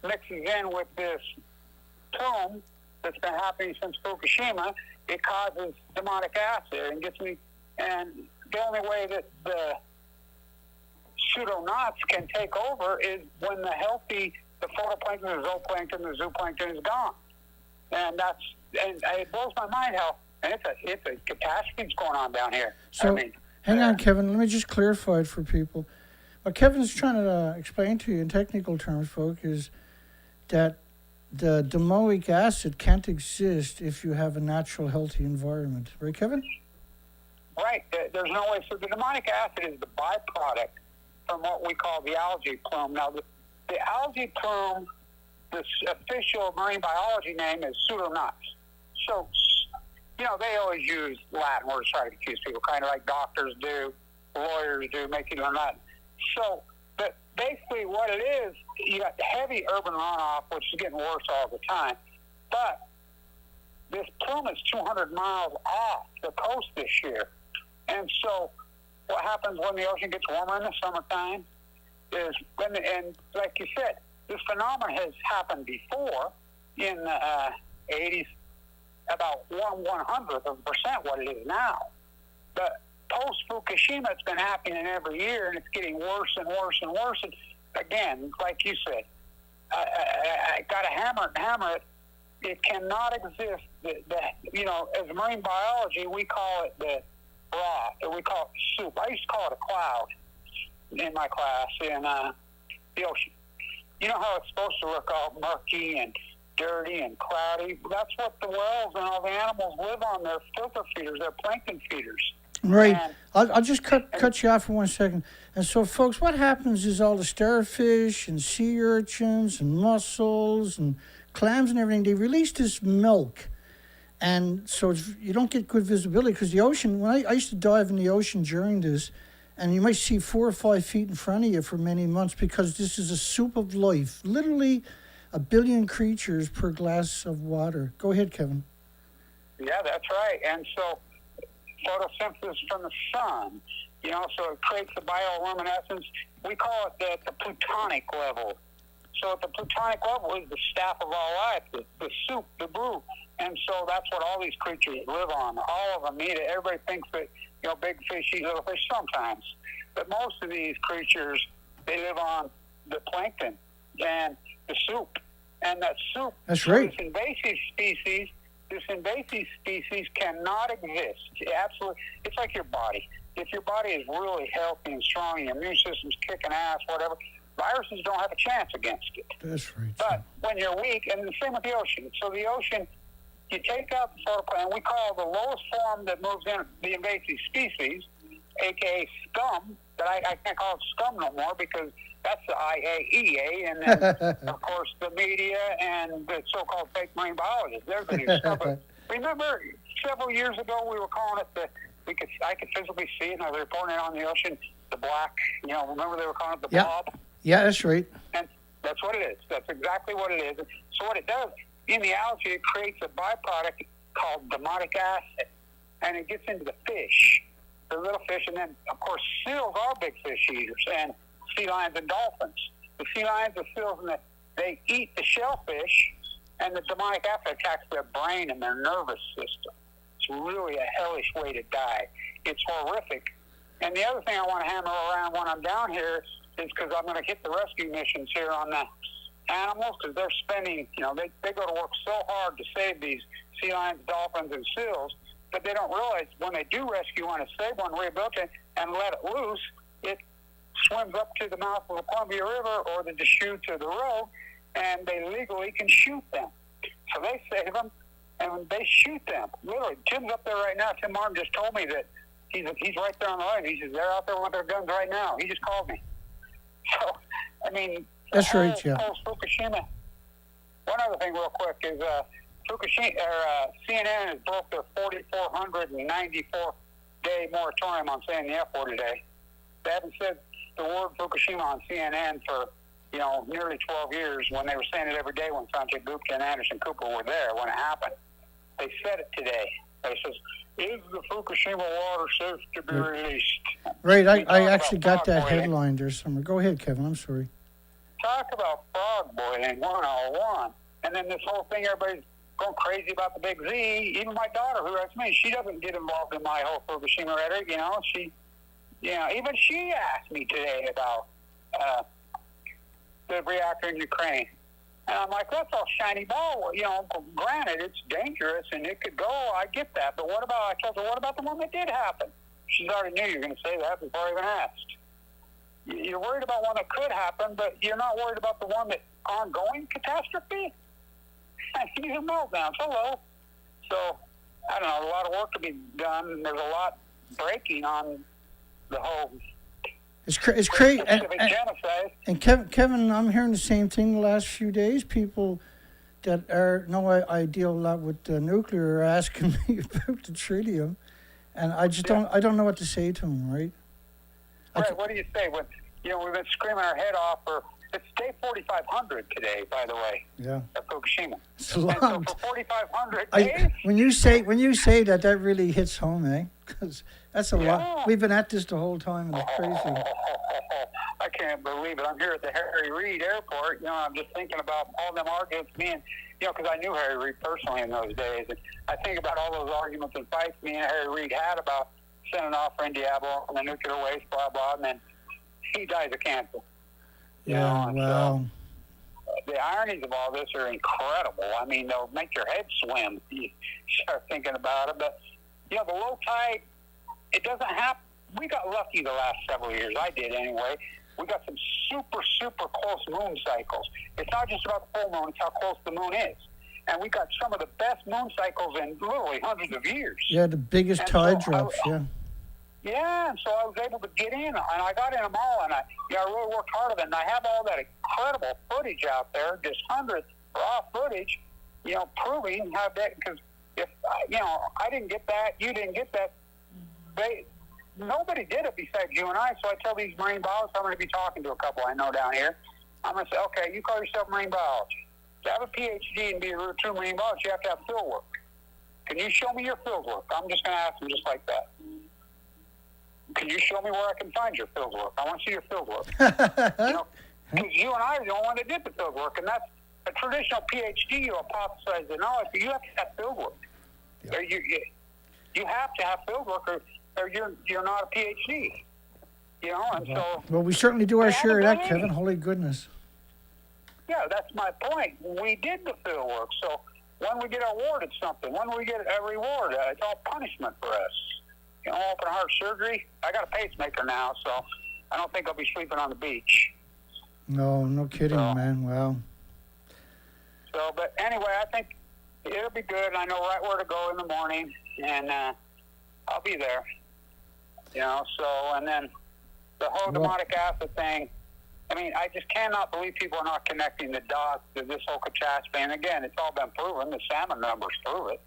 mixes in with this plume that's been happening since Fukushima. It causes demonic acid and gets me. And the only way that the pseudo-knots can take over is when the photoplankton, the zooplankton, the zooplankton is gone. And it blows my mind how, and it's a catastrophe that's going on down here. So, hang on, Kevin. Let me just clarify it for people. What Kevin's trying to explain to you in technical terms, folks, is that the domoic acid can't exist if you have a natural, healthy environment. Right, Kevin? Right. There's no way. So the demonic acid is the byproduct from what we call the algae plume. Now, the algae plume, the official marine biology name is pseudo-knots. So, you know, they always use Latin words to try to confuse people, kind of like doctors do, lawyers do, making them not. So, but basically what it is, you got heavy urban runoff, which is getting worse all the time. But this plume is 200 miles off the coast this year. And so what happens when the ocean gets warmer in the summertime is, and like you said, this phenomenon has happened before in the 80s, about 1/100th of a percent what it is now. But post-Fukushima, it's been happening every year, and it's getting worse and worse and worse. And again, like you said, I got to hammer it. It cannot exist. You know, as marine biology, we call it the broth, or we call it soup. I used to call it a cloud in my class in the ocean. You know how it's supposed to look all murky and dirty and cloudy? That's what the whales and all the animals live on. They're filter feeders. They're plankton feeders. Right. I'll just cut you off for 1 second. And so, folks, what happens is all the starfish and sea urchins and mussels and clams and everything, they release this milk. And so you don't get good visibility because the ocean, when I used to dive in the ocean during this, and you might see 4 or 5 feet in front of you for many months because this is a soup of life. Literally 1 billion creatures per glass of water. Go ahead, Kevin. Yeah, that's right. And so photosynthesis from the sun, you know, so it creates the bioluminescence. We call it the plutonic level. So at the plutonic level is the staff of all life, the soup, the brew. And so that's what all these creatures live on. All of them eat it. Everybody thinks that, you know, big fish eat little fish sometimes. But most of these creatures, they live on the plankton and the soup. And that soup, that's right. This invasive species cannot exist. Absolutely. It's like your body. If your body is really healthy and strong and your immune system's kicking ass, whatever, viruses don't have a chance against it. That's right. But when you're weak, and the same with the ocean. So the ocean, you take out the photoplankton, we call the lowest form that moves in the invasive species, a.k.a. scum, but I can't call it scum no more because that's the IAEA, and then, of course, the media and the so-called fake marine biologists. They're the new stuff. But remember, several years ago, we were calling it I could physically see it, and I was reporting it on the ocean, the black, you know, remember they were calling it the blob? Yeah, that's right. And That's what it is. That's exactly what it is. So what it does, in the algae, it creates a byproduct called domotic acid, and it gets into the fish, the little fish, and then, of course, seals are big fish eaters, and sea lions and dolphins. The sea lions, the seals, and they eat the shellfish, and the domotic acid attacks their brain and their nervous system. It's really a hellish way to die. It's horrific. And the other thing I want to hammer around when I'm down here is because I'm going to hit the rescue missions here on the animals, because they're spending, they go to work so hard to save these sea lions, dolphins, and seals, but they don't realize when they do rescue one and save one, rehabilitate, and let it loose, it swims up to the mouth of the Columbia River or the Deschutes or the Rogue, and they legally can shoot them. So they save them, and they shoot them. Literally, Tim's up there right now. Tim Martin just told me that he's right there on the line. He says, they're out there with their guns right now. He just called me. So, I mean, that's right, yeah. Fukushima. One other thing real quick is Fukushima, CNN has broke their 4,494-day moratorium on saying the F word today. They haven't said the word Fukushima on CNN for, nearly 12 years, when they were saying it every day when Sanjay Gupta and Anderson Cooper were there when it happened. They said it today. They says, is the Fukushima water safe to be released? Right, I actually got that headline there somewhere. Go ahead, Kevin, I'm sorry. Talk about frog boiling 101. And then this whole thing, everybody's going crazy about the big Z. Even my daughter, who writes me, she doesn't get involved in my whole Fukushima rhetoric. Even she asked me today about the reactor in Ukraine. And I'm like, that's all shiny ball. Granted, it's dangerous and it could go. I get that. But I told her, what about the one that did happen? She's already knew you were going to say that before I even asked. You're worried about one that could happen, but you're not worried about the one that's ongoing catastrophe? These are meltdowns. Hello. So, I don't know, a lot of work to be done. There's a lot breaking on the whole It's crazy. genocide. And Kevin, I'm hearing the same thing the last few days. People that I deal a lot with nuclear are asking me about the tritium, and I just don't know what to say to them, right? Right, what do you say? When, we've been screaming our head off it's day 4,500 today, by the way. Yeah. At Fukushima. It's a lot. And so for 4,500 days. When you say that really hits home, eh? Because that's a lot. We've been at this the whole time, and it's crazy. I can't believe it. I'm here at the Harry Reid Airport. I'm just thinking about all them arguments being, because I knew Harry Reid personally in those days. And I think about all those arguments and fights me and Harry Reid had about sending off for Diablo and the nuclear waste, blah, blah, and then he dies of cancer. Yeah, wow. So, the ironies of all this are incredible. I mean, they'll make your head swim. You start thinking about it. But, the low tide, it doesn't happen. We got lucky the last several years. I did anyway. We got some super, super close moon cycles. It's not just about the full moon. It's how close the moon is. And we got some of the best moon cycles in literally hundreds of years. Yeah, the biggest tide drops, yeah. Yeah, and so I was able to get in, and I got in them all, and I really worked hard at it, and I have all that incredible footage out there, just hundreds of raw footage, proving how that, because if, I didn't get that, you didn't get that, nobody did it besides you and I, so I tell these marine biologists, I'm going to be talking to a couple I know down here, I'm going to say, okay, you call yourself marine biologist. To have a PhD and be a true marine biologist, you have to have field work. Can you show me your field work? I'm just going to ask them just like that. Can you show me where I can find your field work? I want to see your field work. Because you and I are the only one that did the field work, and that's a traditional PhD. You hypothesize the knowledge, but you have to have field work. Yeah. You have to have field work, or you're not a PhD. And so. Well, we certainly do our share of that, Kevin. Holy goodness. Yeah, that's my point. We did the field work, so when we get awarded something, when we get a reward, it's all punishment for us. Open heart surgery. I got a pacemaker now, so I don't think I'll be sleeping on the beach. No kidding, man. Wow. So, but anyway, I think it'll be good. I know right where to go in the morning, and I'll be there. So, and then the whole domotic acid thing, I mean, I just cannot believe people are not connecting the dots to this whole catastrophe. And again, it's all been proven. The salmon numbers prove it,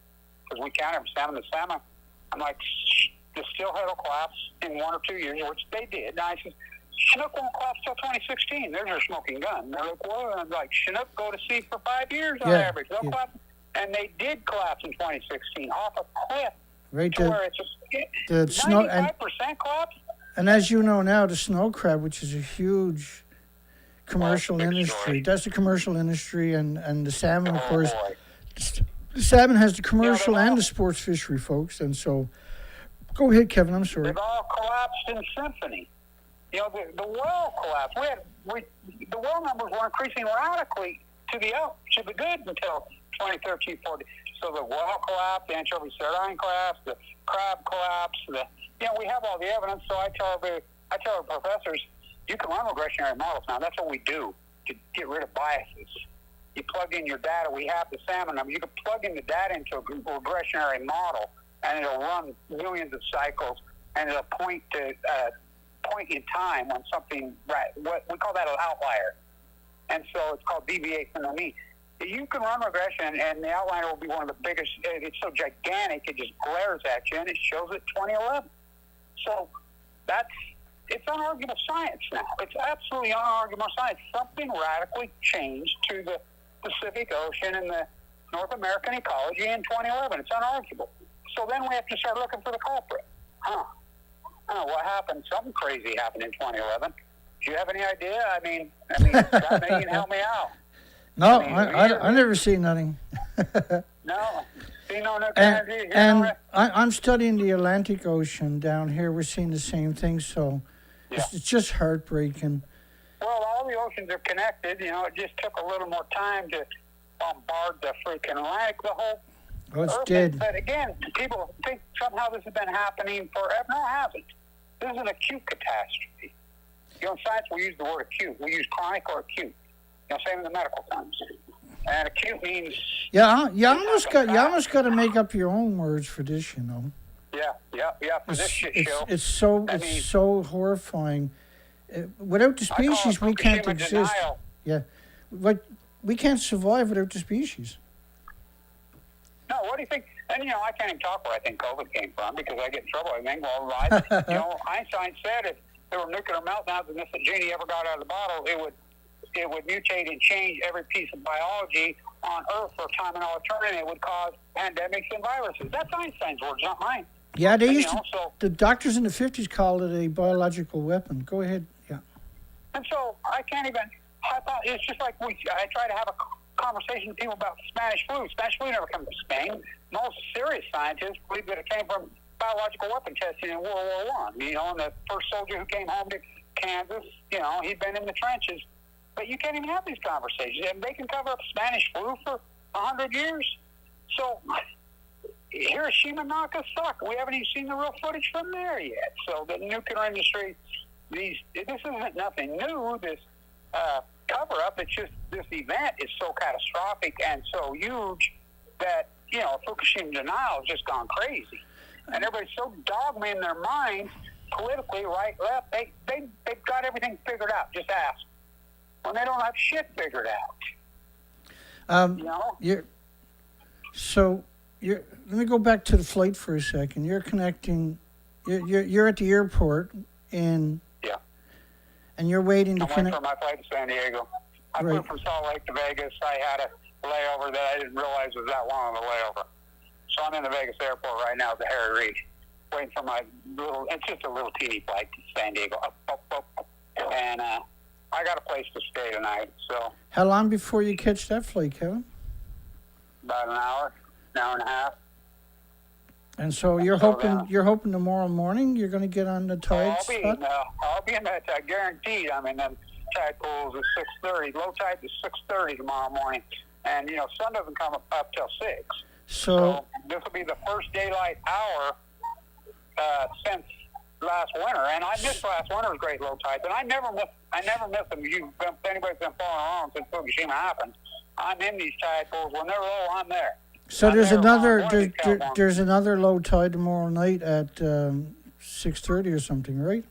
because we counted the salmon. I'm like, the still head will collapse in 1 or 2 years, which they did. Now, I said, Chinook won't collapse till 2016. There's your smoking gun. They're like, well, I'm like, Chinook go to sea for 5 years on average. They'll collapse. And they did collapse in 2016 off a cliff. Right, to where it's the snow 95% collapse. And as you know now, the snow crab, which is a huge commercial industry, story. that's the commercial industry, and the salmon, of course. Boy. The salmon has the commercial they've all- and the sports fishery, folks, and so. Go ahead, Kevin. I'm sorry. They've all collapsed in symphony. You know, the well collapsed. The well numbers were increasing radically to the good until 2013, 14. So the well collapsed, the anchovy sardine collapsed, the crab collapsed. We have all the evidence. So I tell the professors, you can run regressionary models now. That's what we do to get rid of biases. You plug in your data. We have the salmon numbers. You can plug in the data into a regressionary model, and it'll run millions of cycles, and it'll point to point in time when something, what we call that an outlier. And so it's called deviate from the mean. You can run regression, and the outlier will be one of the biggest. It's so gigantic, it just glares at you, and it shows it 2011. So it's unarguable science now. It's absolutely unarguable science. Something radically changed to the Pacific Ocean and the North American ecology in 2011. It's unarguable. So then we have to start looking for the culprit. What happened? Something crazy happened in 2011. Do you have any idea? I mean, God, maybe you can help me out. No, I never see nothing. No. See no nuclear energy? And I'm studying the Atlantic Ocean down here. We're seeing the same thing, so it's just heartbreaking. Well, all the oceans are connected. You know, it just took a little more time to bombard the freaking Atlantic. The whole it's Earth. dead. But again, people think somehow this has been happening forever. No, it hasn't. This is an acute catastrophe. You know, in science, we use the word acute. We use chronic or acute. You know, same in the medical terms. And acute means... You almost got to make up your own words for this, you know. Yeah, for this shit show. It's so horrifying. Without the species, we can't Fukushima exist. denial. Yeah. We can't survive without the species. No, what do you think? And, you know, I can't even talk where I think COVID came from because I get in trouble. I think, Einstein said if there were nuclear meltdowns and this genie ever got out of the bottle, it would mutate and change every piece of biology on Earth for time and all eternity. It would cause pandemics and viruses. That's Einstein's words, not mine. Yeah, the doctors in the 50s called it a biological weapon. Go ahead. Yeah. And so I thought it's just like I try to have a conversation with people about Spanish flu. Spanish flu never came from Spain. Most serious scientists believe that it came from biological weapon testing in World War I. You know, and the first soldier who came home to Kansas, you know, he'd been in the trenches. But you can't even have these conversations. And they can cover up Spanish flu for 100 years. So Hiroshima knocked us suck. We haven't even seen the real footage from there yet. So the nuclear industry, this isn't nothing new, this cover-up. It's just this event is so catastrophic and so huge that, you know, Fukushima denial has just gone crazy. And everybody's so dogma in their minds, politically, right, left, they've got everything figured out. Just ask. When they don't have shit figured out. You know? Let me go back to the flight for a second. You're connecting, you're at the airport and you're waiting to connect. I went for my flight to San Diego. I flew from Salt Lake to Vegas. I had a layover that I didn't realize was that long of a layover. So I'm in the Vegas airport right now at the Harry Reid, waiting for my it's just a little teeny flight to San Diego. And I got a place to stay tonight. So how long before you catch that flight, Kevin? About an hour and a half. And so you're hoping tomorrow morning you're going to get on the tide spot? I'll be in that guaranteed. I'm in them tide pools at 6:30. Low tide is 6:30 tomorrow morning, and you know sun doesn't come up till 6. So this will be the first daylight hour since last winter, and I missed last winter's great low tides, and I never miss them. If anybody's been following along since Fukushima happened, I'm in these tide pools. When they're low, I'm there. So there's another low tide tomorrow night at 6:30 or something, right?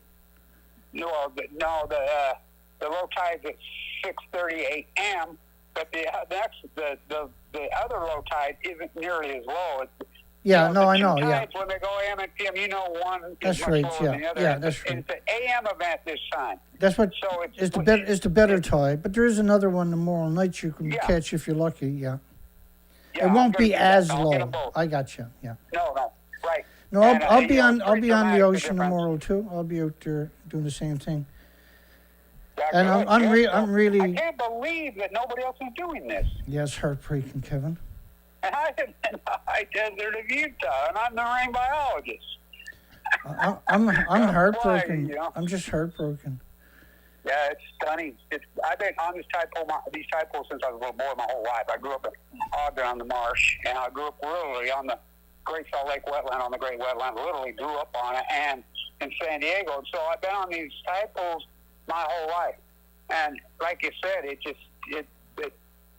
No, the low tide's at 6:30 a.m. But the other low tide isn't nearly as low. I know. Tides, when they go AM and PM, you know, one is much lower than the other. That's right. It's the a.m. event this time. That's what So is the better tide. But there is another one tomorrow night you can catch if you're lucky. Yeah. Yeah, It won't be as I'll get low. them both. I got you. Yeah. No, right. No, And, I'll be you know, on. it's I'll pretty be on the dramatic, ocean difference. tomorrow too. I'll be out there doing the same thing. Yeah, And good, I'm good. really. I can't believe that nobody else is doing this. Yeah, it's heartbreaking, Kevin. And I am in the high desert of Utah, and I'm the marine biologist. I'm heartbroken. You know? I'm just heartbroken. Yeah, it's stunning. I've been on these tide pools since I was a little boy my whole life. I grew up in Ogden on the marsh, and I grew up literally on the Great Salt Lake wetland, on the Great Wetland. Literally grew up on it, and in San Diego. And so I've been on these tide pools my whole life. And like you said, it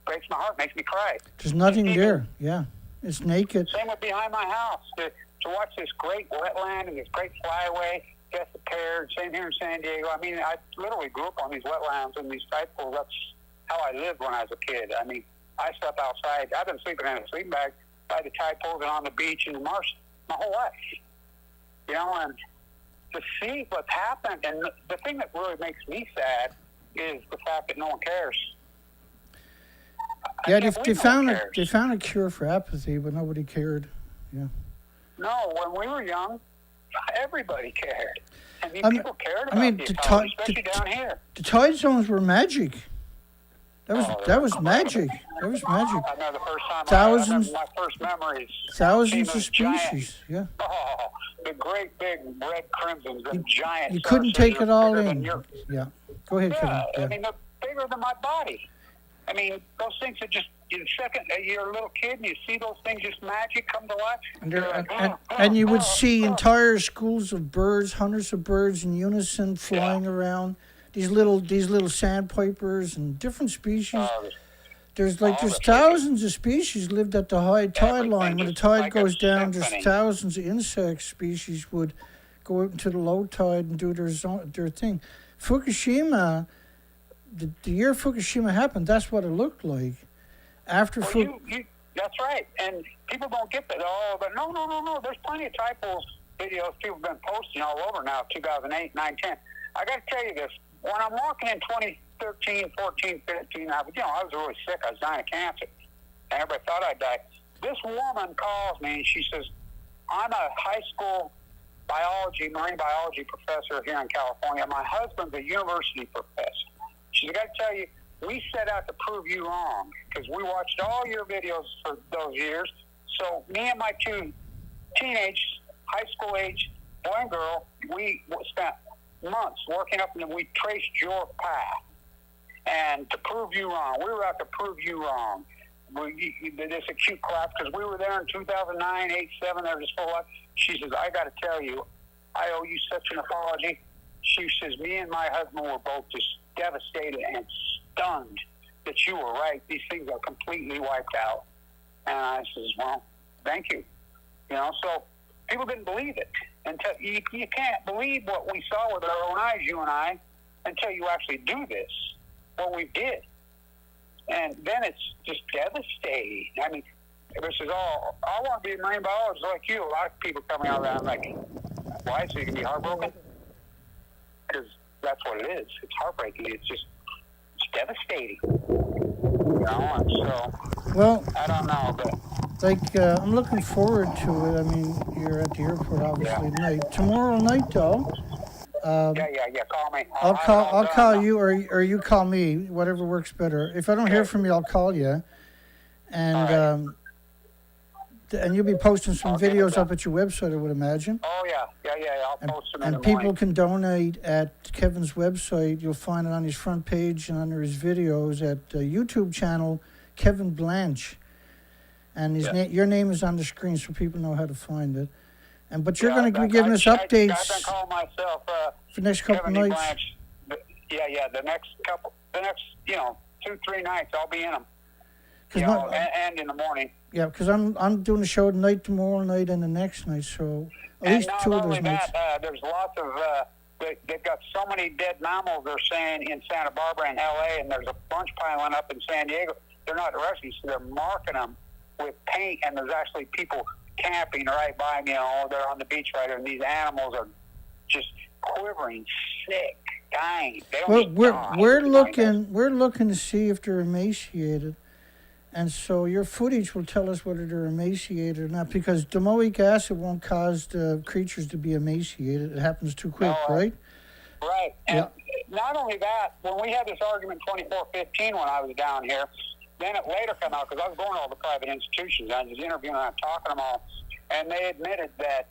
breaks my heart, makes me cry. There's nothing there. Yeah, it's naked. Same with behind my house. To watch this great wetland and this great flyway disappeared. Same here in San Diego. I mean, I literally grew up on these wetlands and these tide pools. That's how I lived when I was a kid. I mean, I slept outside. I've been sleeping in a sleeping bag by the tide pools and on the beach and the marsh my whole life. You know, and to see what's happened, and the thing that really makes me sad is the fact that no one cares. Yeah, they found a cure for apathy, but nobody cared. Yeah. No, when we were young, everybody cared. I mean, people cared about the ecology, especially down here. The tide zones were magic. That was magic. That was magic. I know the first time. Thousands. My first memories. Thousands of species. Giant, the great big red crimsons, the giant. You couldn't take it all in. Yeah. Go ahead, Kevin. Yeah, I mean, they're bigger than my body. I mean, those things are just. In a second, you're a little kid, and you see those things just magic come to life. And you would see entire schools of birds, hundreds of birds in unison flying around. These little sandpipers and different species. There's thousands of species lived at the high tide line. When the tide goes down, there's thousands of insect species would go out into the low tide and do their thing. Fukushima, the year Fukushima happened, that's what it looked like. After that's right, and people don't get that. Oh, but no. There's plenty of tide pools videos people have been posting all over now, 2008, 9, 10. I got to tell you this. When I'm walking in 2013, 14, 15, I was really sick. I was dying of cancer, and everybody thought I'd die. This woman calls me, and she says, I'm a high school marine biology professor here in California. My husband's a university professor. She's got to tell you, we set out to prove you wrong because we watched all your videos for those years. So me and my two teenage, high school age boy and girl, we spent months working up and we traced your path. And to prove you wrong, we were out to prove you wrong. This acute collapse because we were there in 2009, 8, 7. They're just full of. She says, I got to tell you, I owe you such an apology. She says, me and my husband were both just devastated and stunned that you were right. These things are completely wiped out. And I says, well, thank you. You know, so people didn't believe it. Until you can't believe what we saw with our own eyes, you and I, until you actually do this, what we did. And then it's just devastating. I mean, this is all, I want to be a marine biologist like you. A lot of people coming out around like, why? So you can be heartbroken? Because that's what it is. It's heartbreaking. It's devastating. You know, and so, well, I don't know, but I'm looking forward to it. I mean, you're at the airport obviously tonight. Tomorrow night, though. Call me. I'll call you, or you call me, whatever works better. If I don't hear from you, I'll call you, and you'll be posting some videos up at your website, I would imagine. Oh yeah. I'll post them. And people can donate at Kevin's website. You'll find it on his front page and under his videos at YouTube channel, Kevin Blanche. And your name is on the screen so people know how to find it. But you're going to be giving us updates. I've been calling myself for the next couple Kevin nights. Blanche. The next 2-3 nights I'll be in them. And in the morning. Yeah, because I'm doing a show tonight, tomorrow night, and the next night. So at least 2 of those nights. There's lots of. They've got so many dead mammals. They're saying in Santa Barbara and L.A. and there's a bunch piling up in San Diego. They're not rescued, so they're marking them with paint. And there's actually people camping right by me. They're on the beach right there, and these animals are just quivering, sick, dying. They don't Well, just die. we're looking to see if they're emaciated, and so your footage will tell us whether they're emaciated or not. Because domoic acid won't cause the creatures to be emaciated; it happens too quick, right? Right. And not only that, when we had this argument in 2415 when I was down here, then it later came out, because I was going to all the private institutions. I was interviewing them, talking to them all, and they admitted that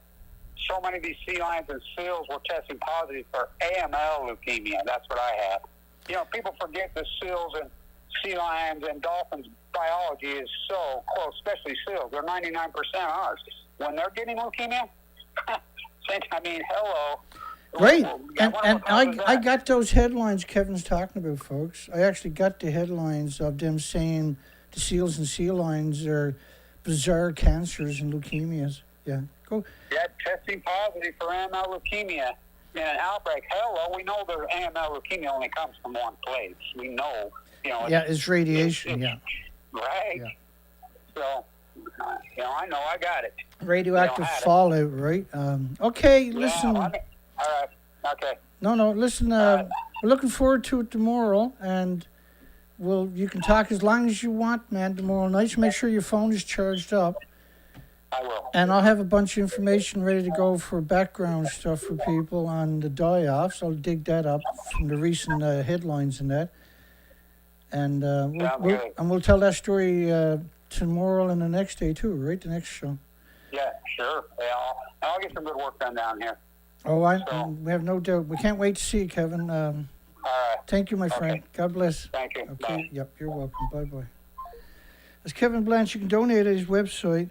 so many of these sea lions and seals were testing positive for AML leukemia. That's what I had. You know, people forget that seals and sea lions and dolphins biology is so close, especially seals. They're 99% ours. When they're getting leukemia, I mean, hello. Right, and I got those headlines Kevin's talking about, folks. I actually got the headlines of them saying the seals and sea lions are bizarre cancers and leukemias. Yeah, go. Yeah, testing positive for AML leukemia in an outbreak. Hello, we know the AML leukemia only comes from one place. We know, you know. Yeah, it's radiation. Right. Yeah. So, you know, I know I got it. Radioactive fallout, right? Okay, listen. Yeah, all right. Okay. No, listen. We're looking forward to it tomorrow, and you can talk as long as you want, man, tomorrow night. So make sure your phone is charged up. I will. And I'll have a bunch of information ready to go for background stuff for people on the die-offs. I'll dig that up from the recent headlines and that. And we'll tell that story tomorrow and the next day too, right? The next show. Yeah, sure. Yeah, I'll get some good work done down here. Oh, we have no doubt. We can't wait to see you, Kevin. All right. Thank you, my friend. God bless. Thank you. Okay. Bye. Yep. You're welcome. Bye. As Kevin Blanche, you can donate at his website.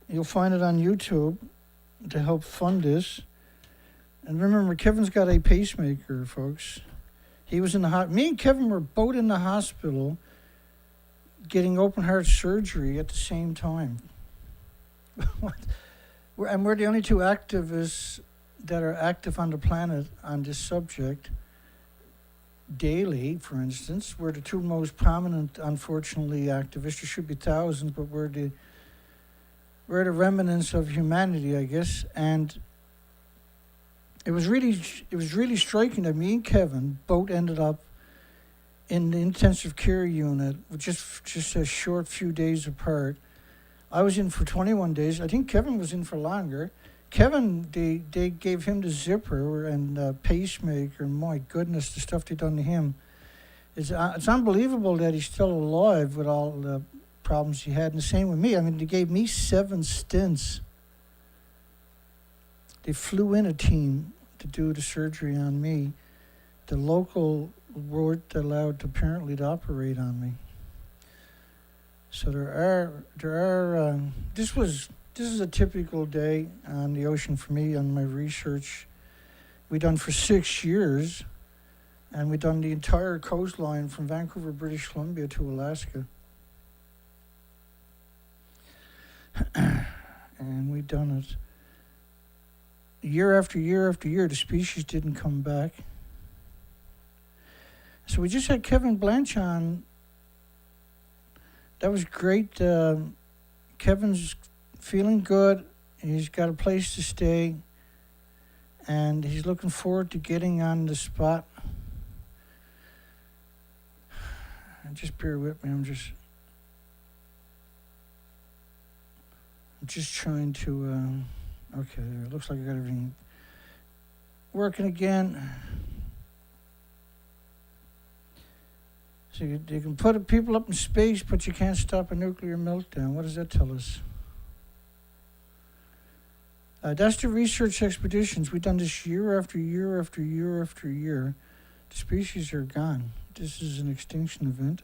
You'll find it on YouTube to help fund this. And remember, Kevin's got a pacemaker, folks. He was in the me and Kevin were both in the hospital getting open heart surgery at the same time. And we're the only two activists that are active on the planet on this subject daily, for instance. We're the two most prominent, unfortunately, activists. There should be thousands, but we're the remnants of humanity, I guess. And it was really striking that me and Kevin both ended up in the intensive care unit, just a short few days apart. I was in for 21 days. I think Kevin was in for longer. Kevin, they gave him the zipper and pacemaker. My goodness, the stuff they done to him. It's unbelievable that he's still alive with all the problems he had. And the same with me. I mean, they gave me 7 stints. They flew in a team to do the surgery on me. The local weren't allowed apparently to operate on me. So there are. This is a typical day on the ocean for me on my research. We done for 6 years, and we done the entire coastline from Vancouver, British Columbia to Alaska. And we done it year after year after year. The species didn't come back. So we just had Kevin Blanche on. That was great. Kevin's feeling good. He's got a place to stay. And he's looking forward to getting on the spot. Just bear with me. I'm just trying to, okay, there. It looks like I got everything working again. So you can put people up in space, but you can't stop a nuclear meltdown. What does that tell us? That's the research expeditions. We've done this year after year after year after year. The species are gone. This is an extinction event.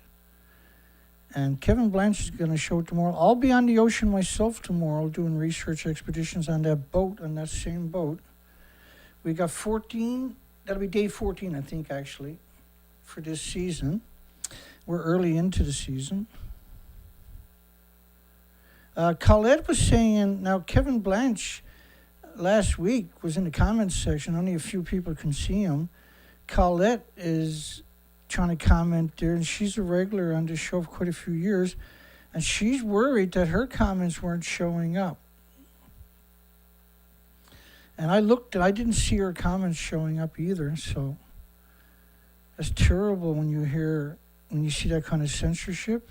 And Kevin Blanche is going to show it tomorrow. I'll be on the ocean myself tomorrow doing research expeditions on that boat, on that same boat. We got 14, that'll be day 14, I think, actually, for this season. We're early into the season. Colette was saying, now Kevin Blanche last week was in the comments section. Only a few people can see him. Colette is trying to comment there, and she's a regular on the show for quite a few years, and she's worried that her comments weren't showing up. And I looked and I didn't see her comments showing up either. So that's terrible when you see that kind of censorship.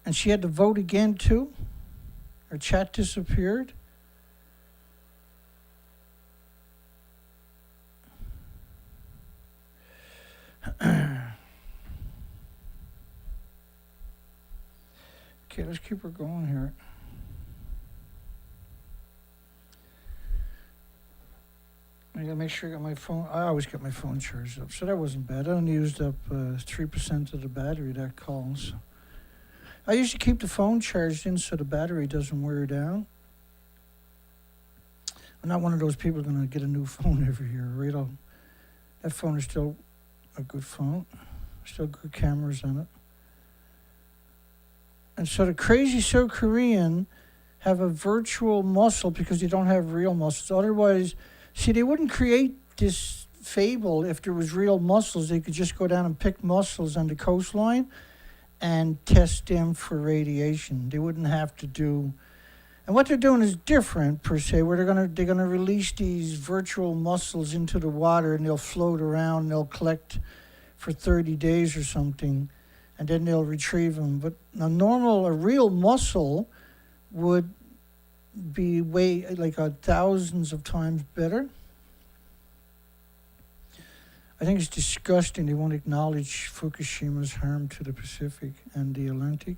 And she had to vote again too. Her chat disappeared. Okay, let's keep her going here. I gotta make sure I got my phone. I always get my phone charged up, so that wasn't bad. I only used up 3% of the battery that calls. I usually keep the phone charged in so the battery doesn't wear down. I'm not one of those people going to get a new phone every year, right? That phone is still a good phone, still good cameras on it. And so the crazy South Korean have a virtual muscle because they don't have real muscles. Otherwise, see, they wouldn't create this fable if there was real mussels. They could just go down and pick mussels on the coastline and test them for radiation. They wouldn't have to do. And what they're doing is different per se, where they're gonna release these virtual mussels into the water and they'll float around and they'll collect for 30 days or something, and then they'll retrieve them. But a real mussel would be way like thousands of times better. I think it's disgusting they won't acknowledge Fukushima's harm to the Pacific and the Atlantic.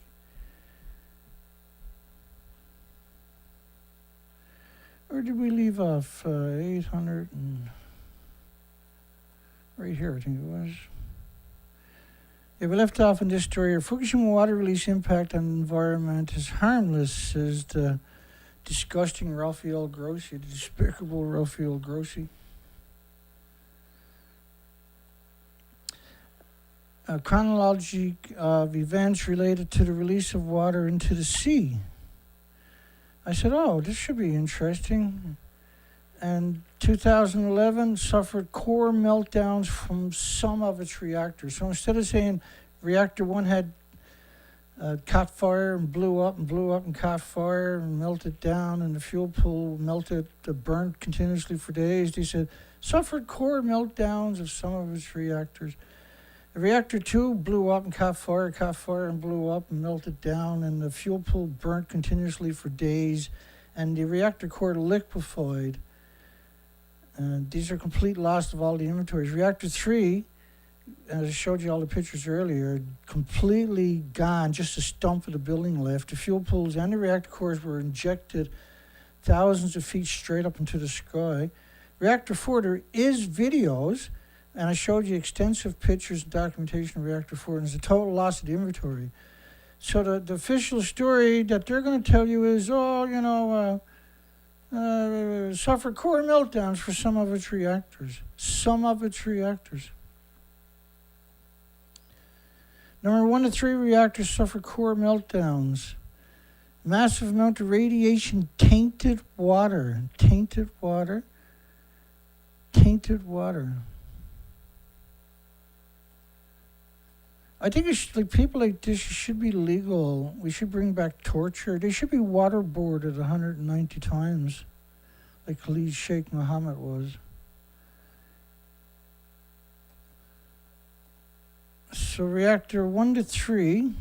Where did we leave off? 800 and... Right here, I think it was. Yeah, we left off in this story here. Fukushima water release impact on the environment is harmless, says the disgusting Rafael Grossi, the despicable Rafael Grossi. A chronology of events related to the release of water into the sea. I said, oh, this should be interesting. And 2011 suffered core meltdowns from some of its reactors. So instead of saying reactor 1 had caught fire and blew up and caught fire and melted down and the fuel pool burned continuously for days, they said suffered core meltdowns of some of its reactors. The reactor 2 blew up and caught fire and blew up and melted down, and the fuel pool burnt continuously for days, and the reactor core liquefied. These are complete loss of all the inventories. Reactor 3, as I showed you all the pictures earlier, completely gone, just a stump of the building left. The fuel pools and the reactor cores were injected thousands of feet straight up into the sky. Reactor 4, there is videos, and I showed you extensive pictures and documentation of Reactor 4, and there's a total loss of the inventory. So the official story that they're going to tell you is, suffered core meltdowns for some of its reactors. Some of its reactors. Number 1 to 3 reactors suffered core meltdowns. Massive amount of radiation, tainted water. I think people like this should be legal. We should bring back torture. They should be waterboarded 190 times, like Khalid Sheikh Mohammed was. So reactor 1 to 3.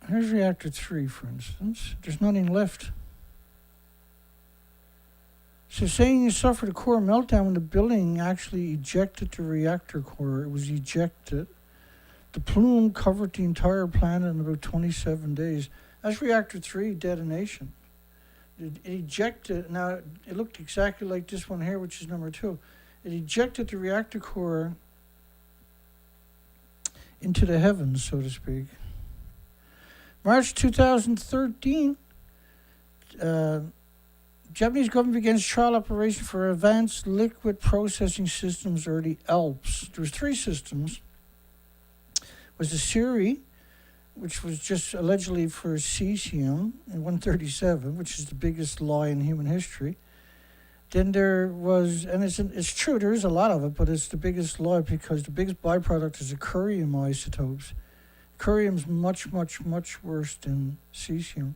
Here's reactor 3, for instance. There's nothing left. So saying you suffered a core meltdown when the building actually ejected the reactor core. It was ejected. The plume covered the entire planet in about 27 days. That's reactor 3 detonation. It ejected, now it looked exactly like this one here, which is number 2. It ejected the reactor core into the heavens, so to speak. March 2013, Japanese government begins trial operation for Advanced Liquid Processing Systems, or the ALPS. There was 3 systems. Was the Siri, which was just allegedly for cesium in 137, which is the biggest lie in human history. Then there was, and it's true, there is a lot of it, but it's the biggest lie because the biggest byproduct is the curium isotopes. Curium's much, much, much worse than cesium.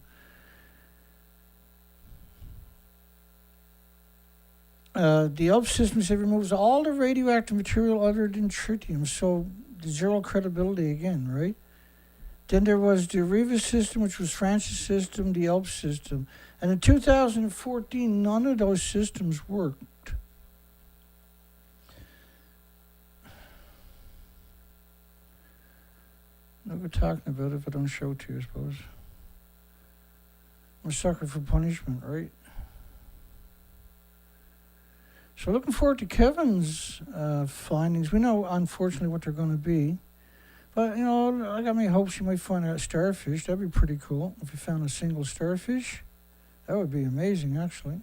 The ELP system removes all the radioactive material other than tritium, so zero credibility again, right? Then there was the Riva system, which was France's system, the ELP system. And in 2014, none of those systems worked. No good talking about it if I don't show it to you, I suppose. I'm a sucker for punishment, right? So looking forward to Kevin's findings. We know, unfortunately, what they're going to be. But, you know, I got my hopes you might find a starfish. That'd be pretty cool. If you found a single starfish, that would be amazing, actually.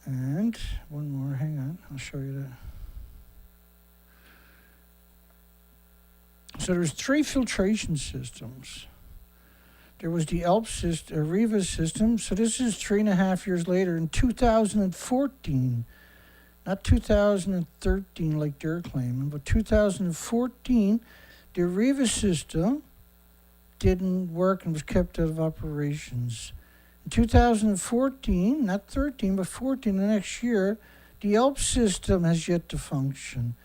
And one more, hang on, I'll show you that. So there's 3 filtration systems. There was the ELP system, Riva system. So this is 3.5 years later in 2014, not 2013 like they're claiming, but 2014, the Riva system didn't work and was kept out of operations. In 2014, not 13, but 14, the next year, the ELP system has yet to function.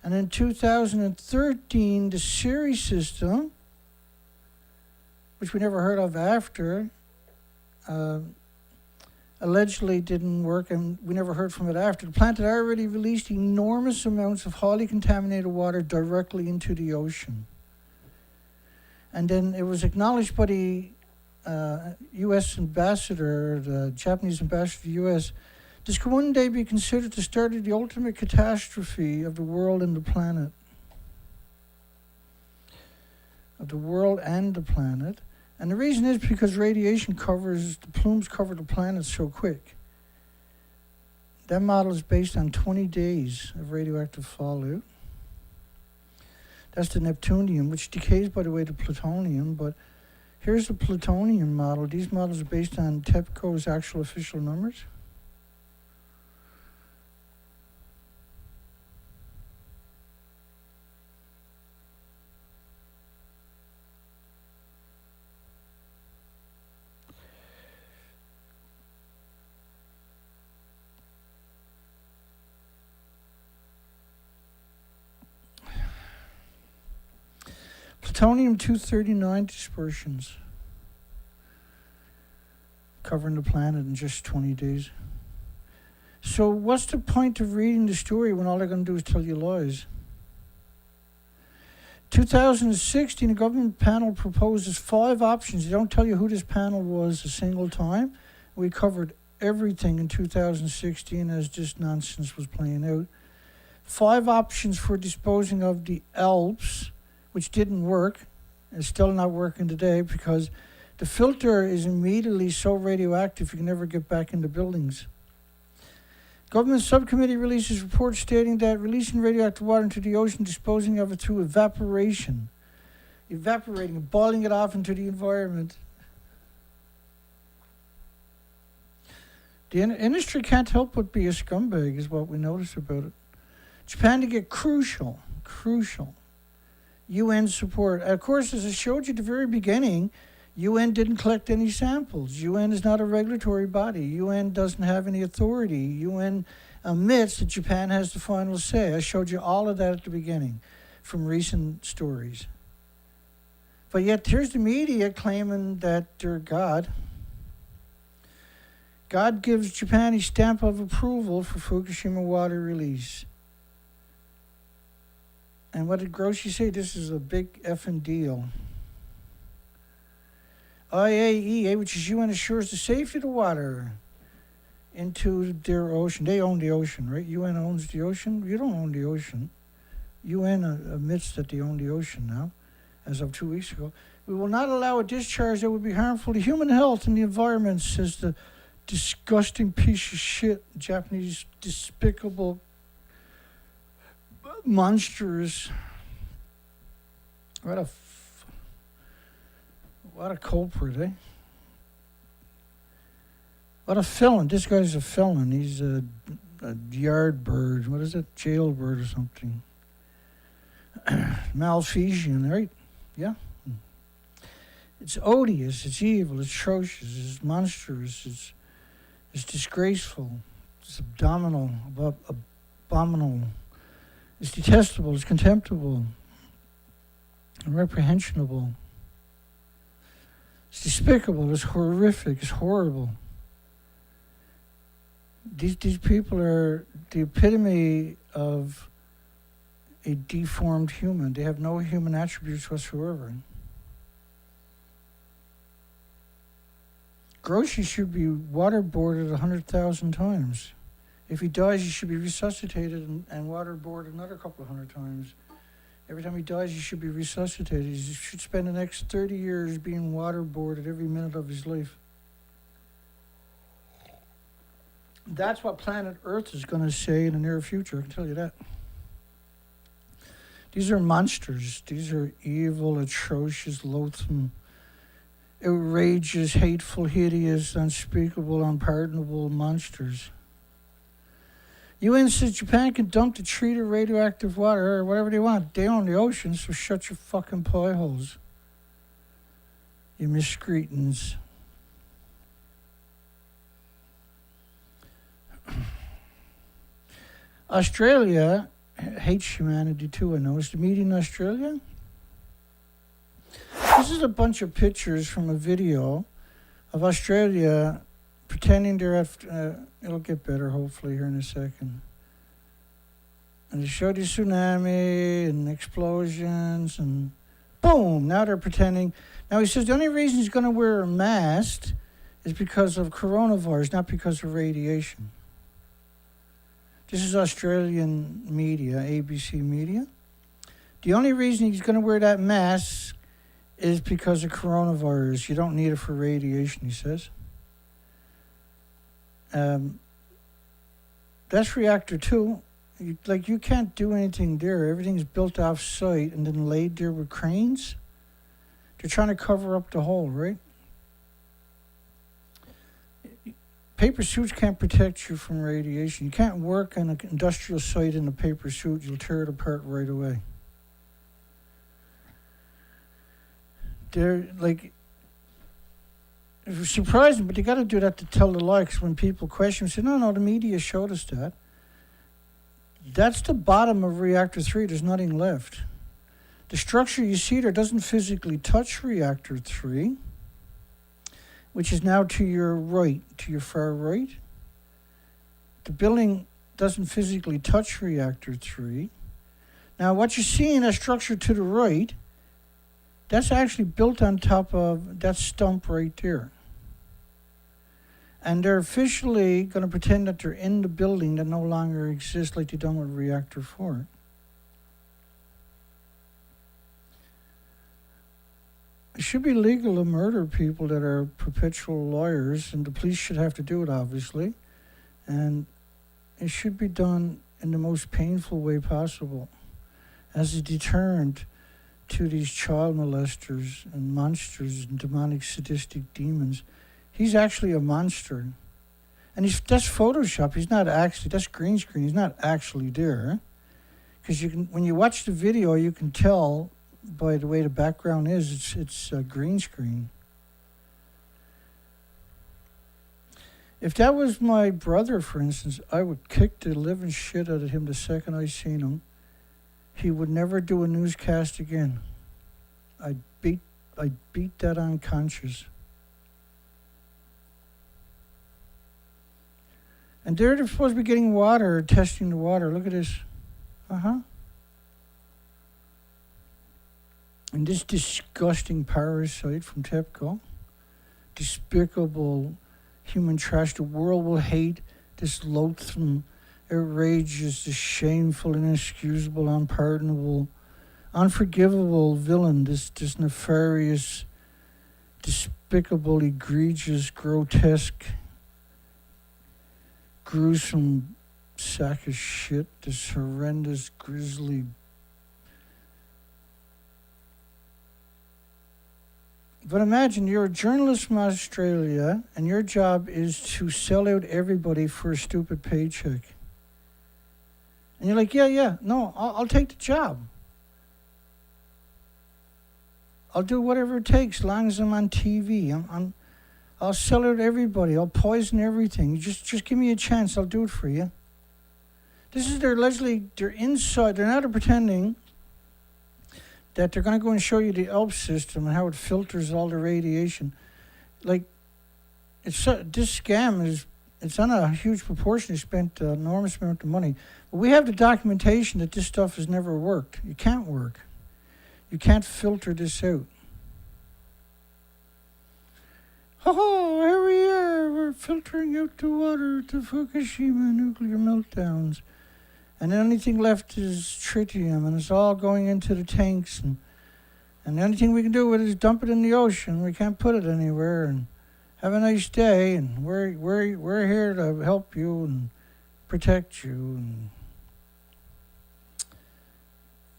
And in 2013, the Siri system, which we never heard of after, allegedly didn't work, and we never heard from it after. The plant had already released enormous amounts of highly contaminated water directly into the ocean. And then it was acknowledged by the U.S. ambassador, the Japanese ambassador to the U.S., this could one day be considered the start of the ultimate catastrophe of the world and the planet. Of the world and the planet. And the reason is because radiation the plumes cover the planet so quick. That model is based on 20 days of radioactive fallout. That's the neptunium, which decays, by the way, to plutonium, but here's the plutonium model. These models are based on TEPCO's actual official numbers. Plutonium-239 dispersions covering the planet in just 20 days. So what's the point of reading the story when all they're going to do is tell you lies? 2016, a government panel proposes 5 options. They don't tell you who this panel was a single time. We covered everything in 2016 as this nonsense was playing out. 5 options for disposing of the ALPS, which didn't work. It's still not working today because the filter is immediately so radioactive you can never get back into buildings. Government subcommittee releases reports stating that releasing radioactive water into the ocean, disposing of it through evaporating and boiling it off into the environment. The industry can't help but be a scumbag is what we notice about it. Japan to get crucial UN support. Of course, as I showed you at the very beginning, UN didn't collect any samples. UN is not a regulatory body. UN doesn't have any authority. UN admits that Japan has the final say. I showed you all of that at the beginning from recent stories. But yet here's the media claiming that they're God. God gives Japan a stamp of approval for Fukushima water release. And what did Grossi say? This is a big effing deal. IAEA, which is UN, assures the safety of the water into their ocean. They own the ocean, right? UN owns the ocean. You don't own the ocean. UN admits that they own the ocean now, as of 2 weeks ago. We will not allow a discharge that would be harmful to human health and the environment, says the disgusting piece of shit, Japanese despicable, monstrous What a culprit, eh? What a felon. This guy's a felon. He's a yard bird. What is it? Jailbird or something. Malfeasian, right? Yeah. It's odious. It's evil. It's atrocious. It's monstrous. It's disgraceful. It's abominable. It's detestable. It's contemptible. Reprehensionable. It's despicable. It's horrific. It's horrible. These people are the epitome of a deformed human. They have no human attributes whatsoever. Grossi should be waterboarded 100,000 times. If he dies, he should be resuscitated and waterboarded another couple of hundred times. Every time he dies, he should be resuscitated. He should spend the next 30 years being waterboarded every minute of his life. That's what planet Earth is going to say in the near future, I can tell you that. These are monsters. These are evil, atrocious, loathsome, outrageous, hateful, hideous, unspeakable, unpardonable monsters. UN says Japan can dump the treated radioactive water or whatever they want. They own the ocean, so shut your fucking pie holes. You miscreants. Australia hates humanity too, I noticed. The media in Australia. This is a bunch of pictures from a video of Australia pretending they're at, it'll get better hopefully here in a second. And they showed the tsunami and explosions and boom, now they're pretending. Now he says the only reason he's going to wear a mask is because of coronavirus, not because of radiation. This is Australian media, ABC media. The only reason he's going to wear that mask is because of coronavirus. You don't need it for radiation, he says. That's Reactor 2. You can't do anything there. Everything's built off site and then laid there with cranes. They're trying to cover up the hole, right? Paper suits can't protect you from radiation. You can't work on an industrial site in a paper suit. You'll tear it apart right away. They're like, it's surprising, but you got to do that to tell the lie, because when people question, say, no, the media showed us that. That's the bottom of Reactor 3. There's nothing left. The structure you see there doesn't physically touch Reactor 3, which is now to your right, to your far right. The building doesn't physically touch Reactor 3. Now, what you see in that structure to the right, that's actually built on top of that stump right there. And they're officially going to pretend that they're in the building that no longer exists, like they done with Reactor 4. It should be legal to murder people that are perpetual liars, and the police should have to do it, obviously. And it should be done in the most painful way possible, as a deterrent to these child molesters and monsters and demonic sadistic demons. He's actually a monster. And that's Photoshop. He's not actually, that's green screen. He's not actually there. Because when you watch the video, you can tell by the way the background is, it's green screen. If that was my brother, for instance, I would kick the living shit out of him the second I seen him. He would never do a newscast again. I'd beat that unconscious. And they're supposed to be getting water, testing the water. Look at this. And this disgusting parasite from TEPCO, despicable human trash, the world will hate this loathsome, outrageous, this shameful, inexcusable, unpardonable, unforgivable villain, this nefarious, despicable, egregious, grotesque, gruesome sack of shit, this horrendous, grisly, But imagine you're a journalist from Australia and your job is to sell out everybody for a stupid paycheck. And you're like, yeah, no, I'll take the job. I'll do whatever it takes as long as I'm on TV. I'll sell out everybody. I'll poison everything. Just give me a chance. I'll do it for you. This is they're inside. They're not pretending that they're going to go and show you the ELP system and how it filters all the radiation. Like, this scam it's on a huge proportion. They spent an enormous amount of money. But we have the documentation that this stuff has never worked. It can't work. You can't filter this out. Oh, here we are. We're filtering out the water to Fukushima nuclear meltdowns. And the only thing left is tritium, and it's all going into the tanks. And the only thing we can do with it is dump it in the ocean. We can't put it anywhere. And have a nice day. And we're here to help you and protect you. And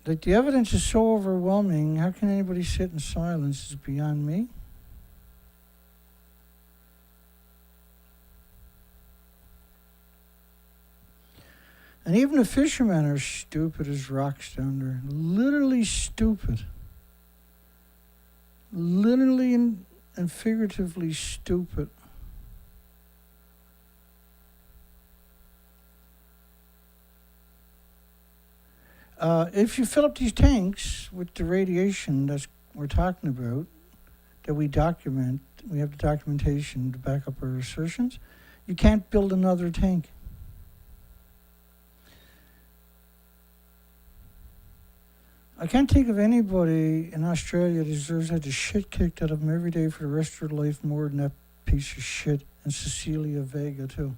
like, the evidence is so overwhelming. How can anybody sit in silence? It's beyond me. And even the fishermen are stupid as rocks down there. Literally stupid. Literally and figuratively stupid. If you fill up these tanks with the radiation that we're talking about, that we document, we have the documentation to back up our assertions, you can't build another tank. I can't think of anybody in Australia that deserves to have the shit kicked out of them every day for the rest of their life more than that piece of shit, and Cecilia Vega too.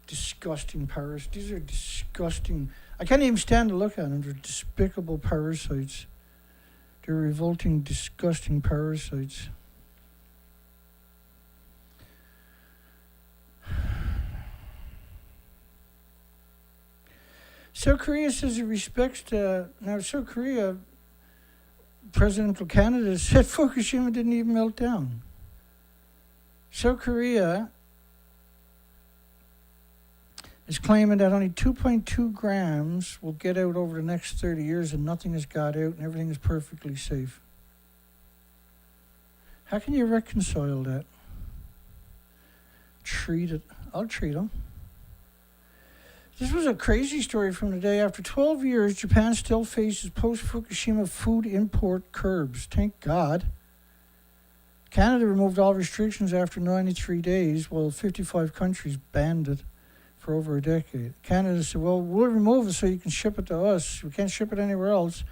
Disgusting parasites. These are disgusting. I can't even stand to look at them. They're despicable parasites. They're revolting, disgusting parasites. South Korea says it respects now South Korea, presidential candidate said Fukushima didn't even melt down. South Korea is claiming that only 2.2 grams will get out over the next 30 years and nothing has got out and everything is perfectly safe. How can you reconcile that? Treat it. I'll treat them. This was a crazy story from the day. After 12 years, Japan still faces post-Fukushima food import curbs. Thank God. Canada removed all restrictions after 93 days, while 55 countries banned it for over a decade. Canada said, well, we'll remove it so you can ship it to us. We can't ship it anywhere else.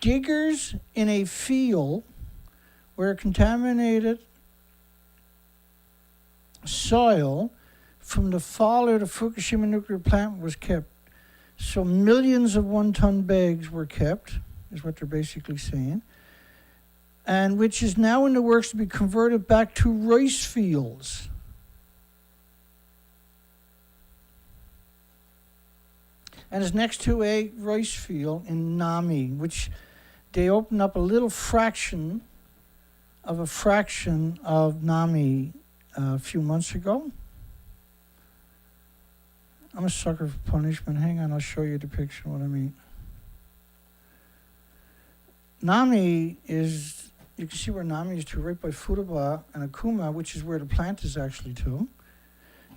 Diggers in a field where contaminated soil from the fallout of Fukushima nuclear plant was kept. So millions of one-ton bags were kept, is what they're basically saying, and which is now in the works to be converted back to rice fields. And it's next to a rice field in Nami, which they opened up a little fraction of Nami a few months ago. I'm a sucker for punishment. Hang on, I'll show you the picture of what I mean. Nami is, you can see where Nami is to, right by Futaba and Akuma, which is where the plant is actually to.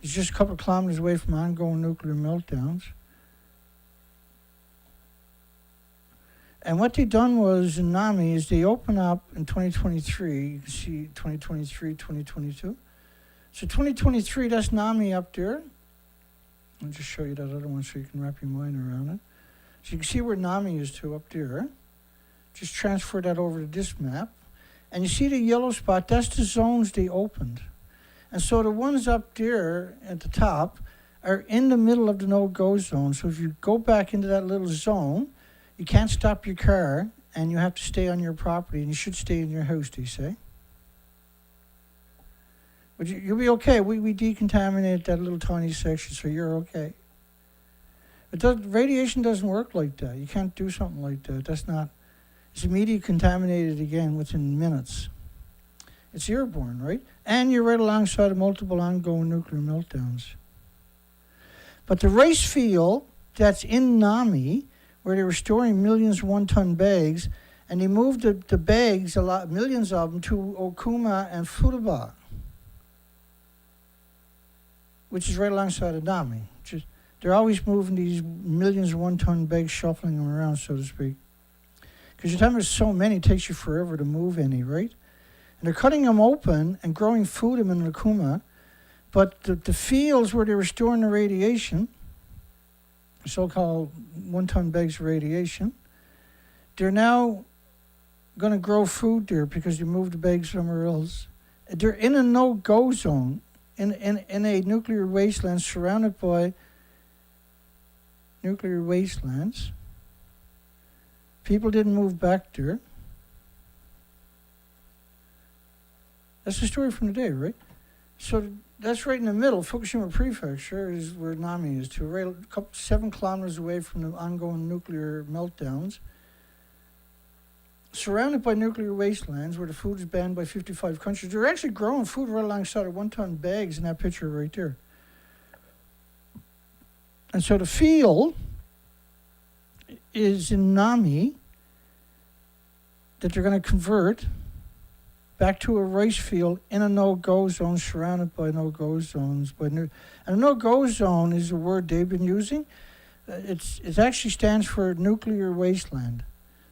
It's just a couple of kilometers away from ongoing nuclear meltdowns. And what they done was in Nami is they open up in 2023, you can see 2023, 2022. So 2023, that's Nami up there. I'll just show you that other one so you can wrap your mind around it. So you can see where Nami is to up there. Just transfer that over to this map. And you see the yellow spot, that's the zones they opened. And so the ones up there at the top are in the middle of the no-go zone. So if you go back into that little zone, you can't stop your car and you have to stay on your property, and you should stay in your house, they say. But you'll be okay. We decontaminated that little tiny section, so you're okay. Radiation doesn't work like that. You can't do something like that. That's not, is immediately contaminated again within minutes. It's airborne, right? And you're right alongside of multiple ongoing nuclear meltdowns. But the rice field that's in Nami, where they were storing millions of one-ton bags, and they moved the bags, millions of them, to Okuma and Futaba, which is right alongside of Nami. They're always moving these millions of one-ton bags, shuffling them around, so to speak. Because the time there's so many, it takes you forever to move any, right? And they're cutting them open and growing food in Okuma, but the fields where they were storing the radiation, so-called one-ton bags of radiation, they're now going to grow food there because they moved the bags somewhere else. They're in a no-go zone, in a nuclear wasteland surrounded by nuclear wastelands. People didn't move back there. That's the story from the day, right? So that's right in the middle. Fukushima Prefecture is where Nami is, to right 7 kilometers away from the ongoing nuclear meltdowns. Surrounded by nuclear wastelands where the food is banned by 55 countries. They're actually growing food right alongside of one-ton bags in that picture right there. And so the field is in Nami that they're going to convert back to a rice field in a no-go zone, surrounded by no-go zones. And a no-go zone is a word they've been using. It actually stands for nuclear wasteland.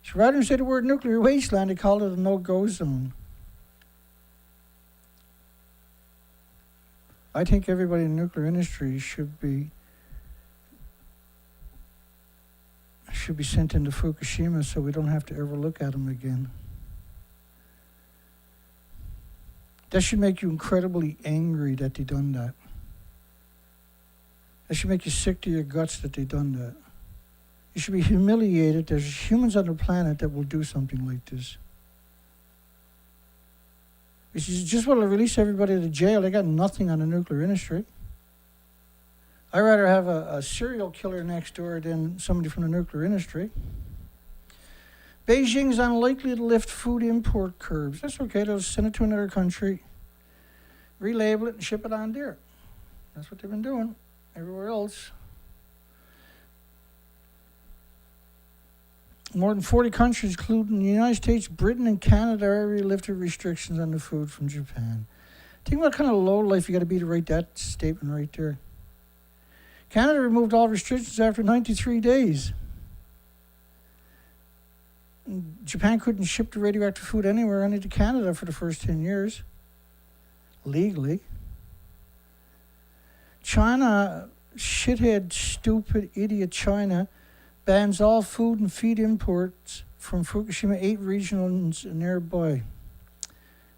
So rather than say the word nuclear wasteland, they call it a no-go zone. I think everybody in the nuclear industry should be sent into Fukushima so we don't have to ever look at them again. That should make you incredibly angry that they done that. That should make you sick to your guts that they done that. You should be humiliated. There's humans on the planet that will do something like this. If you just want to release everybody to jail, they got nothing on the nuclear industry. I'd rather have a serial killer next door than somebody from the nuclear industry. Beijing's unlikely to lift food import curbs. That's okay. They'll send it to another country, relabel it, and ship it on there. That's what they've been doing everywhere else. More than 40 countries, including the United States, Britain, and Canada, already lifted restrictions on the food from Japan. Think what kind of low life you got to be to write that statement right there. Canada removed all restrictions after 93 days. Japan couldn't ship the radioactive food anywhere, only to Canada for the first 10 years, legally. China, shithead, stupid, idiot China, bans all food and feed imports from Fukushima 8 regions nearby,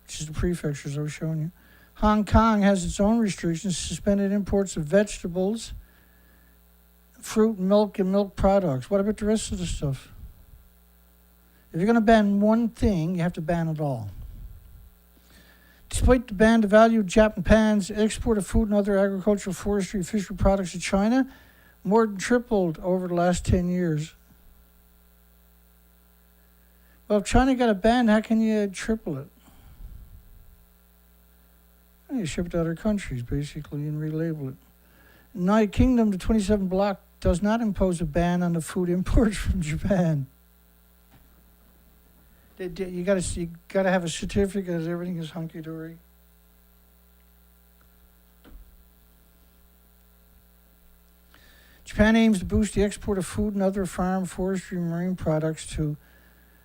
which is the prefectures I was showing you. Hong Kong has its own restrictions, suspended imports of vegetables, fruit, milk, and milk products. What about the rest of the stuff? If you're going to ban one thing, you have to ban it all. Despite the ban, the value of Japan's export of food and other agricultural, forestry, and fishery products to China more than tripled over the last 10 years. Well, if China got a ban, how can you triple it? Well, you ship it to other countries, basically, and relabel it. United Kingdom, the 27 bloc, does not impose a ban on the food imports from Japan. You gotta have a certificate that everything is hunky-dory. Japan aims to boost the export of food and other farm, forestry, and marine products to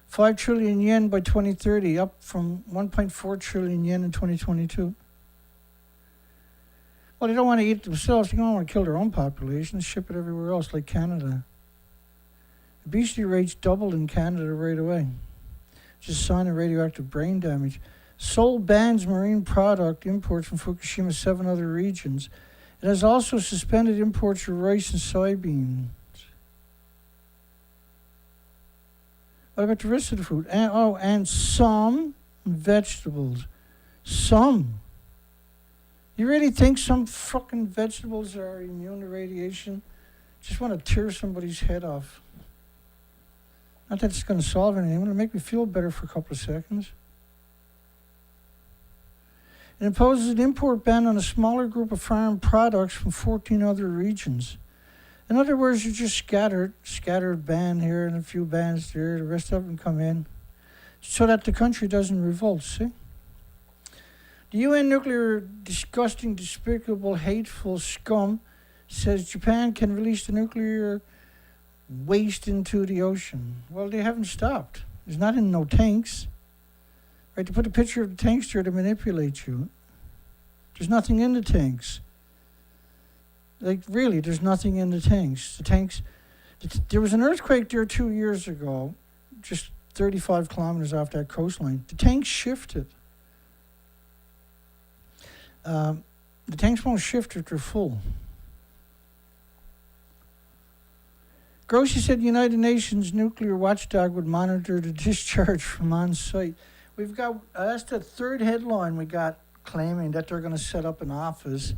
5 trillion yen by 2030, up from 1.4 trillion yen in 2022. Well, they don't want to eat it themselves. They don't want to kill their own population. Ship it everywhere else, like Canada. Obesity rates doubled in Canada right away. Just a sign of radioactive brain damage. Seoul bans marine product imports from Fukushima, 7 other regions. It has also suspended imports of rice and soybeans. What about the rest of the food? And some vegetables. Some. You really think some fucking vegetables are immune to radiation? Just want to tear somebody's head off. Not that it's going to solve anything, it'll make me feel better for a couple of seconds. It imposes an import ban on a smaller group of farm products from 14 other regions. In other words, you're just scattered ban here and a few bans there, the rest of them come in, so that the country doesn't revolt, see? The UN nuclear disgusting, despicable, hateful scum says Japan can release the nuclear waste into the ocean. Well, they haven't stopped. There's not in no tanks. Right, to put a picture of the tanks there to manipulate you. There's nothing in the tanks. Like, really, there's nothing in the tanks. There was an earthquake there 2 years ago, just 35 kilometers off that coastline. The tanks shifted. The tanks won't shift if they're full. Grossi said the United Nations nuclear watchdog would monitor the discharge from on site. We've got, that's the third headline we got claiming that they're going to set up an office.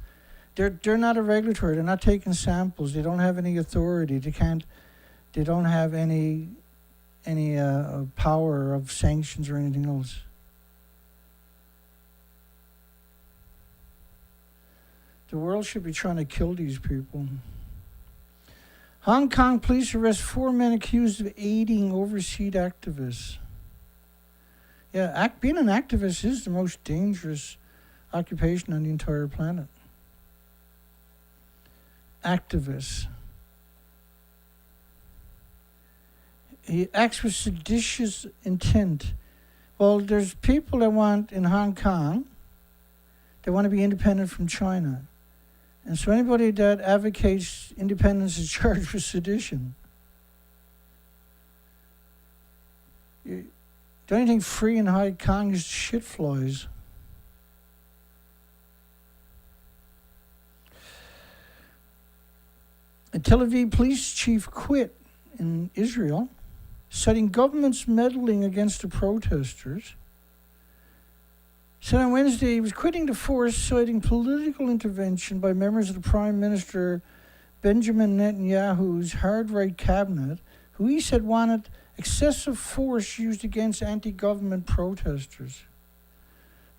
They're not a regulatory. They're not taking samples. They don't have any authority. They don't have any power of sanctions or anything else. The world should be trying to kill these people. Hong Kong police arrest 4 men accused of aiding overseas activists. Yeah, being an activist is the most dangerous occupation on the entire planet. Activists. He acts with seditious intent. Well, there's people that want, in Hong Kong, they want to be independent from China. And so anybody that advocates independence is charged with sedition. The only thing free in Hong Kong is shit flies. A Tel Aviv police chief quit in Israel, citing government's meddling against the protesters. Said on Wednesday he was quitting the force, citing political intervention by members of the Prime Minister Benjamin Netanyahu's hard-right cabinet, who he said wanted excessive force used against anti-government protesters.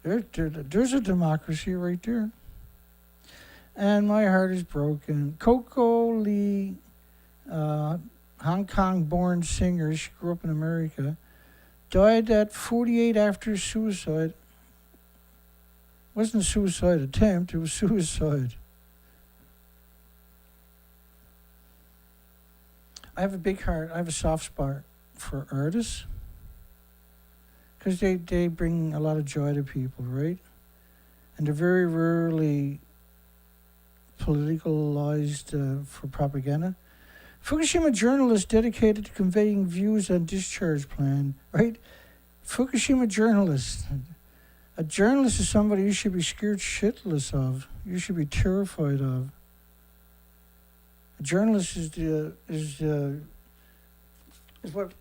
There's a democracy right there. And my heart is broken. Coco Lee, Hong Kong-born singer, she grew up in America, died at 48 after suicide. It wasn't a suicide attempt, it was suicide. I have a big heart, I have a soft spot for artists, because they bring a lot of joy to people, right? And they're very rarely politicalized for propaganda. Fukushima journalist dedicated to conveying views on discharge plan, right? Fukushima journalist. A journalist is somebody you should be scared shitless of. You should be terrified of. A journalist is what,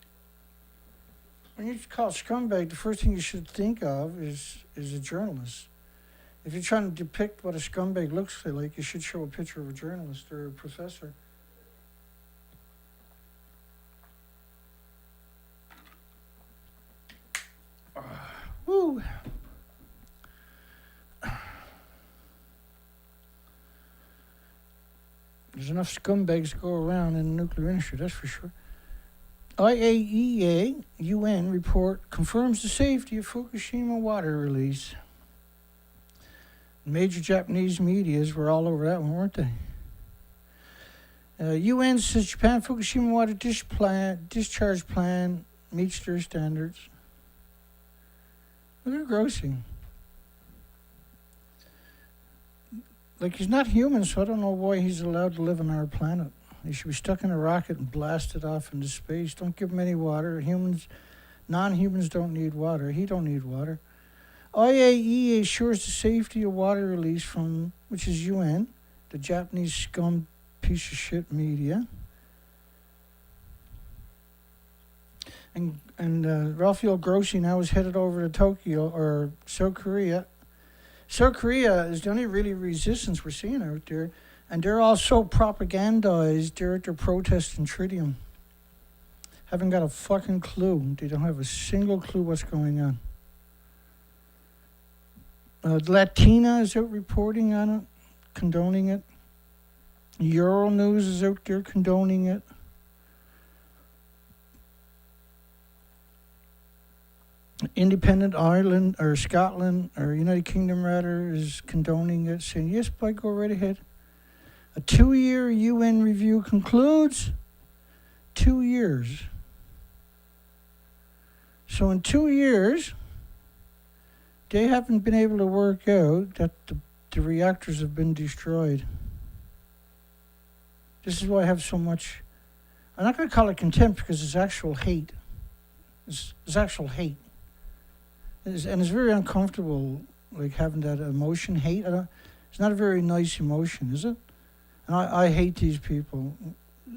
when you call scumbag, the first thing you should think of is a journalist. If you're trying to depict what a scumbag looks like, you should show a picture of a journalist or a professor. Woo! There's enough scumbags to go around in the nuclear industry, that's for sure. IAEA UN report confirms the safety of Fukushima water release. Major Japanese medias were all over that one, weren't they? UN says Japan Fukushima water discharge plan meets their standards. Look at Grossi. Like, he's not human, so I don't know why he's allowed to live on our planet. He should be stuck in a rocket and blasted off into space. Don't give him any water. Non-humans don't need water. He don't need water. IAEA assures the safety of water release from, which is UN, the Japanese scum piece of shit media. And Rafael Grossi now is headed over to Tokyo, or South Korea. South Korea is the only really resistance we're seeing out there. And they're all so propagandized, they're protesting tritium. haven't got a fucking clue. They don't have a single clue what's going on. Latina is out reporting on it, condoning it. Euronews is out there condoning it. Independent Ireland, or Scotland, or United Kingdom rather, is condoning it, saying, yes, boy, go right ahead. A 2-year UN review concludes. 2 years. So in 2 years, they haven't been able to work out that the reactors have been destroyed. This is why I have so much, I'm not going to call it contempt because it's actual hate. It's actual hate. And it's very uncomfortable, like having that emotion, hate. It's not a very nice emotion, is it? And I hate these people.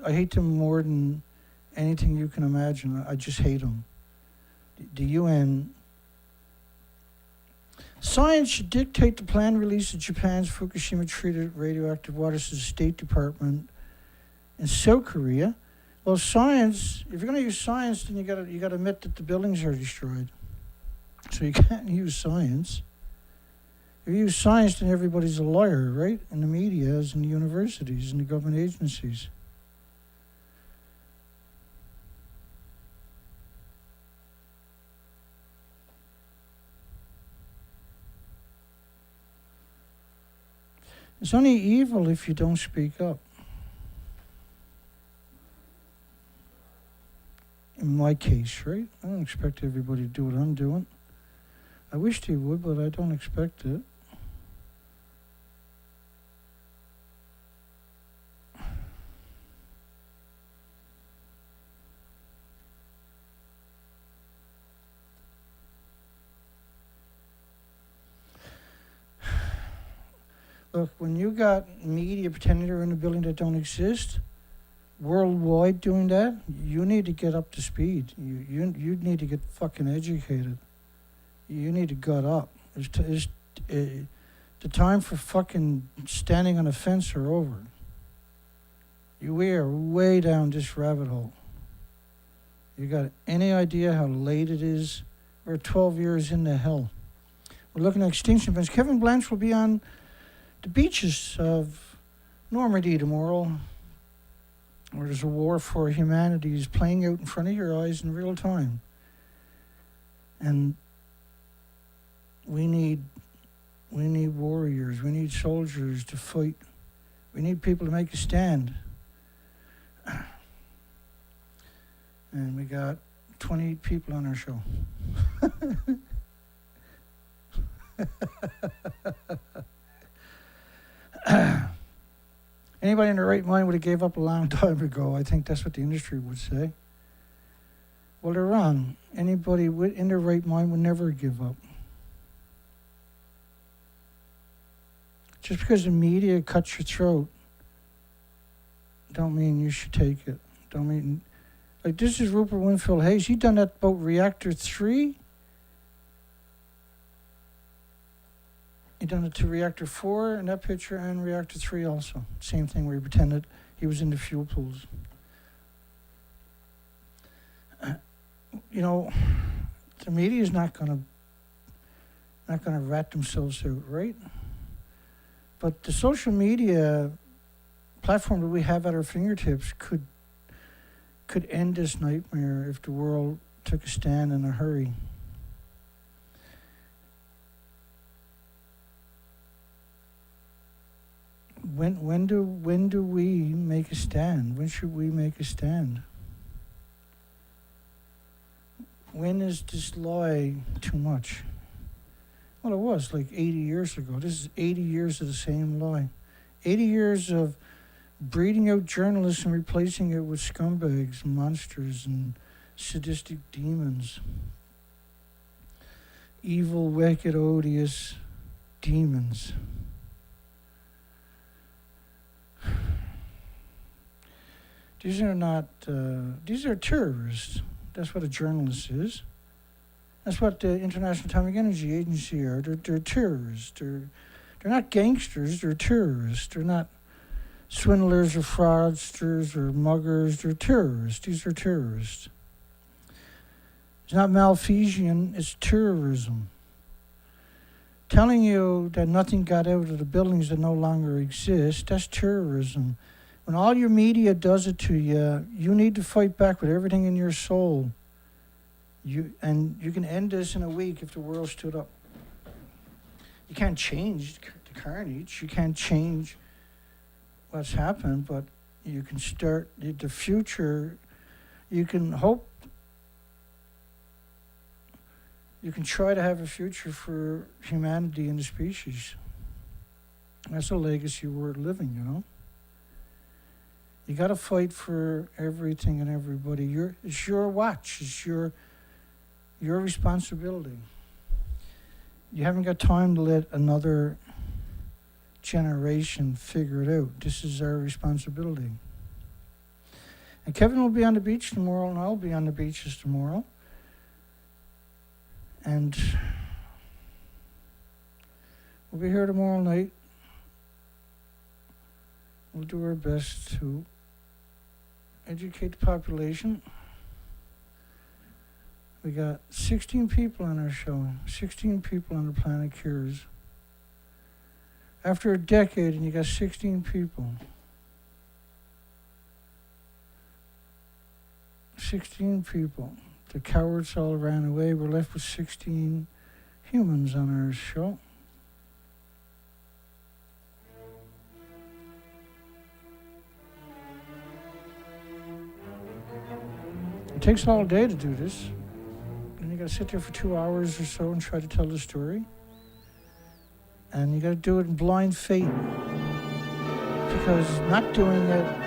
I hate them more than anything you can imagine. I just hate them. The UN. Science should dictate the planned release of Japan's Fukushima treated radioactive water to the State Department in South Korea. Well, science, if you're going to use science, then you got to admit that the buildings are destroyed. So you can't use science. If you use science, then everybody's a liar, right? In the media, as in the universities, and the government agencies. It's only evil if you don't speak up. In my case, right? I don't expect everybody to do what I'm doing. I wish they would, but I don't expect it. Look, when you got media pretending they're in a building that don't exist, worldwide doing that, you need to get up to speed. You need to get fucking educated. You need to gut up. The time for fucking standing on a fence are over. We are way down this rabbit hole. You got any idea how late it is? We're 12 years into hell. We're looking at extinction events. Kevin Blanch will be on the beaches of Normandy tomorrow, where there's a war for humanity is playing out in front of your eyes in real time. And we need warriors. We need soldiers to fight. We need people to make a stand. And we got 28 people on our show. Anybody in their right mind would have gave up a long time ago. I think that's what the industry would say. Well, they're wrong. Anybody in their right mind would never give up. Just because the media cuts your throat, don't mean you should take it. Don't mean, like, this is Rupert Winfield Hayes. He done that about Reactor 3. He done it to Reactor 4 in that picture, and Reactor 3 also. Same thing where he pretended he was in the fuel pools. You know, the media is not gonna rat themselves out, right? But the social media platform that we have at our fingertips could end this nightmare if the world took a stand in a hurry. When do we make a stand? When should we make a stand? When is this lie too much? Well, it was like 80 years ago. This is 80 years of the same lie. 80 years of breeding out journalists and replacing it with scumbags, monsters, and sadistic demons. Evil, wicked, odious demons. These are terrorists. That's what a journalist is. That's what the International Atomic Energy Agency are. They're terrorists. They're not gangsters, they're terrorists. They're not swindlers or fraudsters or muggers. They're terrorists. These are terrorists. It's not Malthusian, it's terrorism. Telling you that nothing got out of the buildings that no longer exist, that's terrorism. When all your media does it to you, you need to fight back with everything in your soul. You can end this in a week if the world stood up. You can't change the carnage. You can't change what's happened, but you can start the future. You can hope. You can try to have a future for humanity and the species. That's a legacy worth living, you know. You got to fight for everything and everybody. It's your watch. It's your responsibility. You haven't got time to let another generation figure it out. This is our responsibility. And Kevin will be on the beach tomorrow, and I'll be on the beaches tomorrow. And we'll be here tomorrow night. We'll do our best to educate the population. We got 16 people on our show, 16 people on the Planet Cures. After a decade, and you got 16 people. 16 people. The cowards all ran away. We're left with 16 humans on our show. It takes all day to do this. And you got to sit there for 2 hours or so and try to tell the story. And you got to do it in blind faith. Because not doing it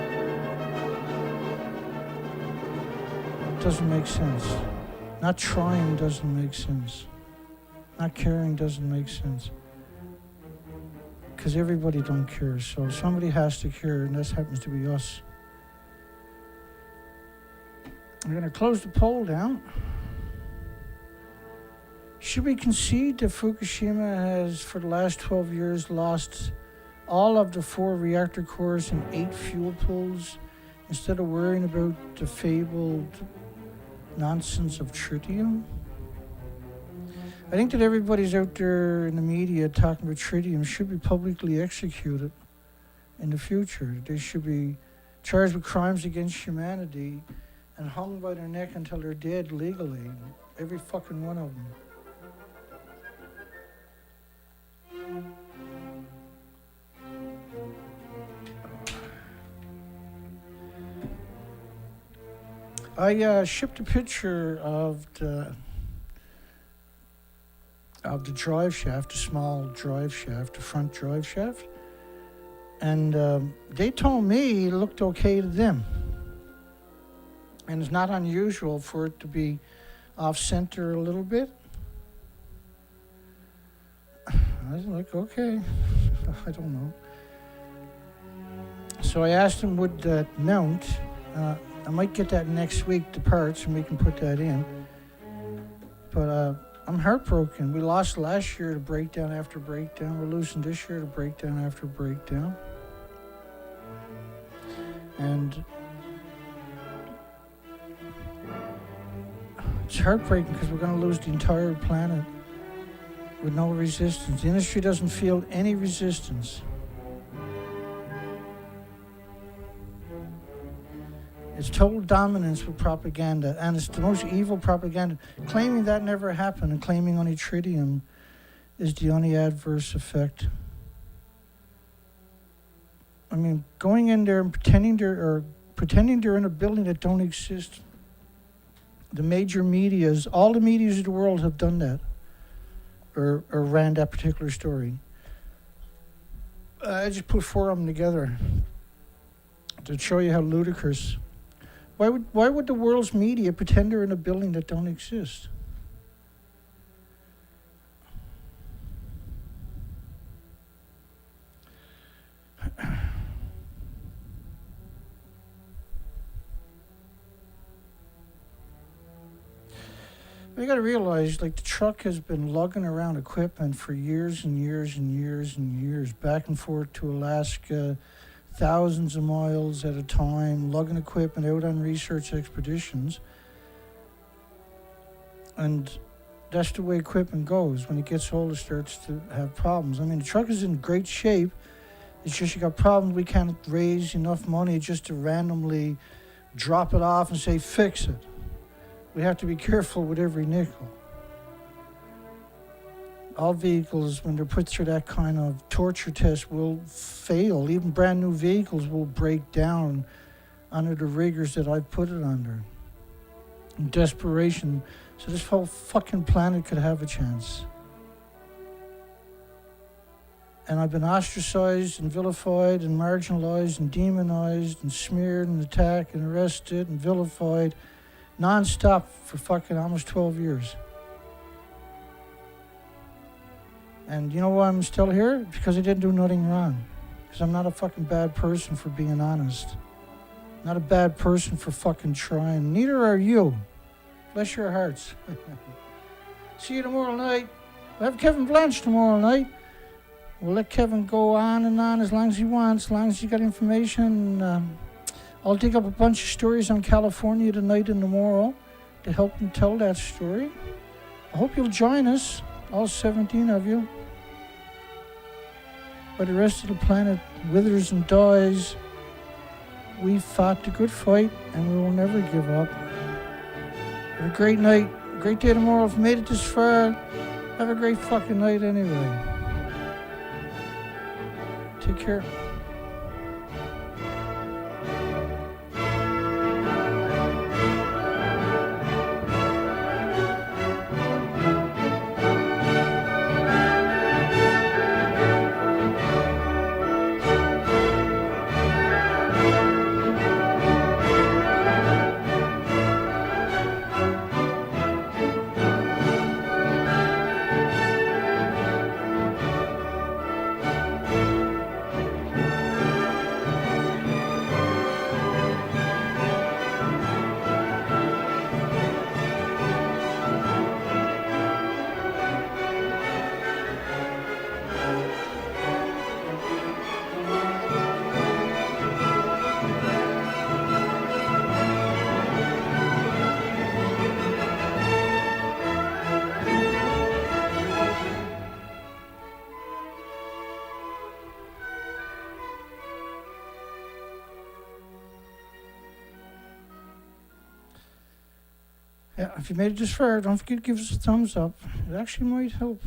doesn't make sense. Not trying doesn't make sense. Not caring doesn't make sense. Because everybody don't care. So somebody has to care, and this happens to be us. I'm going to close the poll down. Should we concede that Fukushima has, for the last 12 years, lost all of the 4 reactor cores and 8 fuel pools instead of worrying about the fabled nonsense of tritium? I think that everybody's out there in the media talking about tritium should be publicly executed in the future. They should be charged with crimes against humanity and hung by their neck until they're dead legally. Every fucking one of them. I shipped a picture of the drive shaft, the small drive shaft, the front drive shaft, and they told me it looked okay to them. And it's not unusual for it to be off-center a little bit. I was like, okay, I don't know. So I asked him, would that mount? I might get that next week, the parts, and we can put that in. But I'm heartbroken. We lost last year to breakdown after breakdown. We're losing this year to breakdown after breakdown. And it's heartbreaking because we're going to lose the entire planet with no resistance. The industry doesn't feel any resistance. It's total dominance with propaganda, and it's the most evil propaganda. Claiming that never happened and claiming only tritium is the only adverse effect. I mean, going in there and pretending they're in a building that don't exist. The major medias, all the medias of the world have done that, or ran that particular story. I just put 4 of them together to show you how ludicrous. Why would the world's media pretend they're in a building that don't exist? You got to realize, like, the truck has been lugging around equipment for years and years and years and years, back and forth to Alaska, thousands of miles at a time, lugging equipment out on research expeditions. And that's the way equipment goes. When it gets old, it starts to have problems. I mean, the truck is in great shape. It's just you got problems. We can't raise enough money just to randomly drop it off and say, fix it. We have to be careful with every nickel. All vehicles, when they're put through that kind of torture test, will fail. Even brand new vehicles will break down under the rigors that I've put it under. In desperation, so this whole fucking planet could have a chance. And I've been ostracized and vilified and marginalized and demonized and smeared and attacked and arrested and vilified non-stop for fucking almost 12 years. And you know why I'm still here? Because I didn't do nothing wrong. Because I'm not a fucking bad person for being honest. Not a bad person for fucking trying. Neither are you. Bless your hearts. See you tomorrow night. We'll have Kevin Blanche tomorrow night. We'll let Kevin go on and on as long as he wants, as long as he got information. I'll dig up a bunch of stories on California tonight and tomorrow to help him tell that story. I hope you'll join us, all 17 of you. But the rest of the planet withers and dies. We fought the good fight, and we will never give up. Have a great night, a great day tomorrow. If you made it this far, have a great fucking night anyway. Take care. Yeah, if you made it this far, don't forget to give us a thumbs up. It actually might help.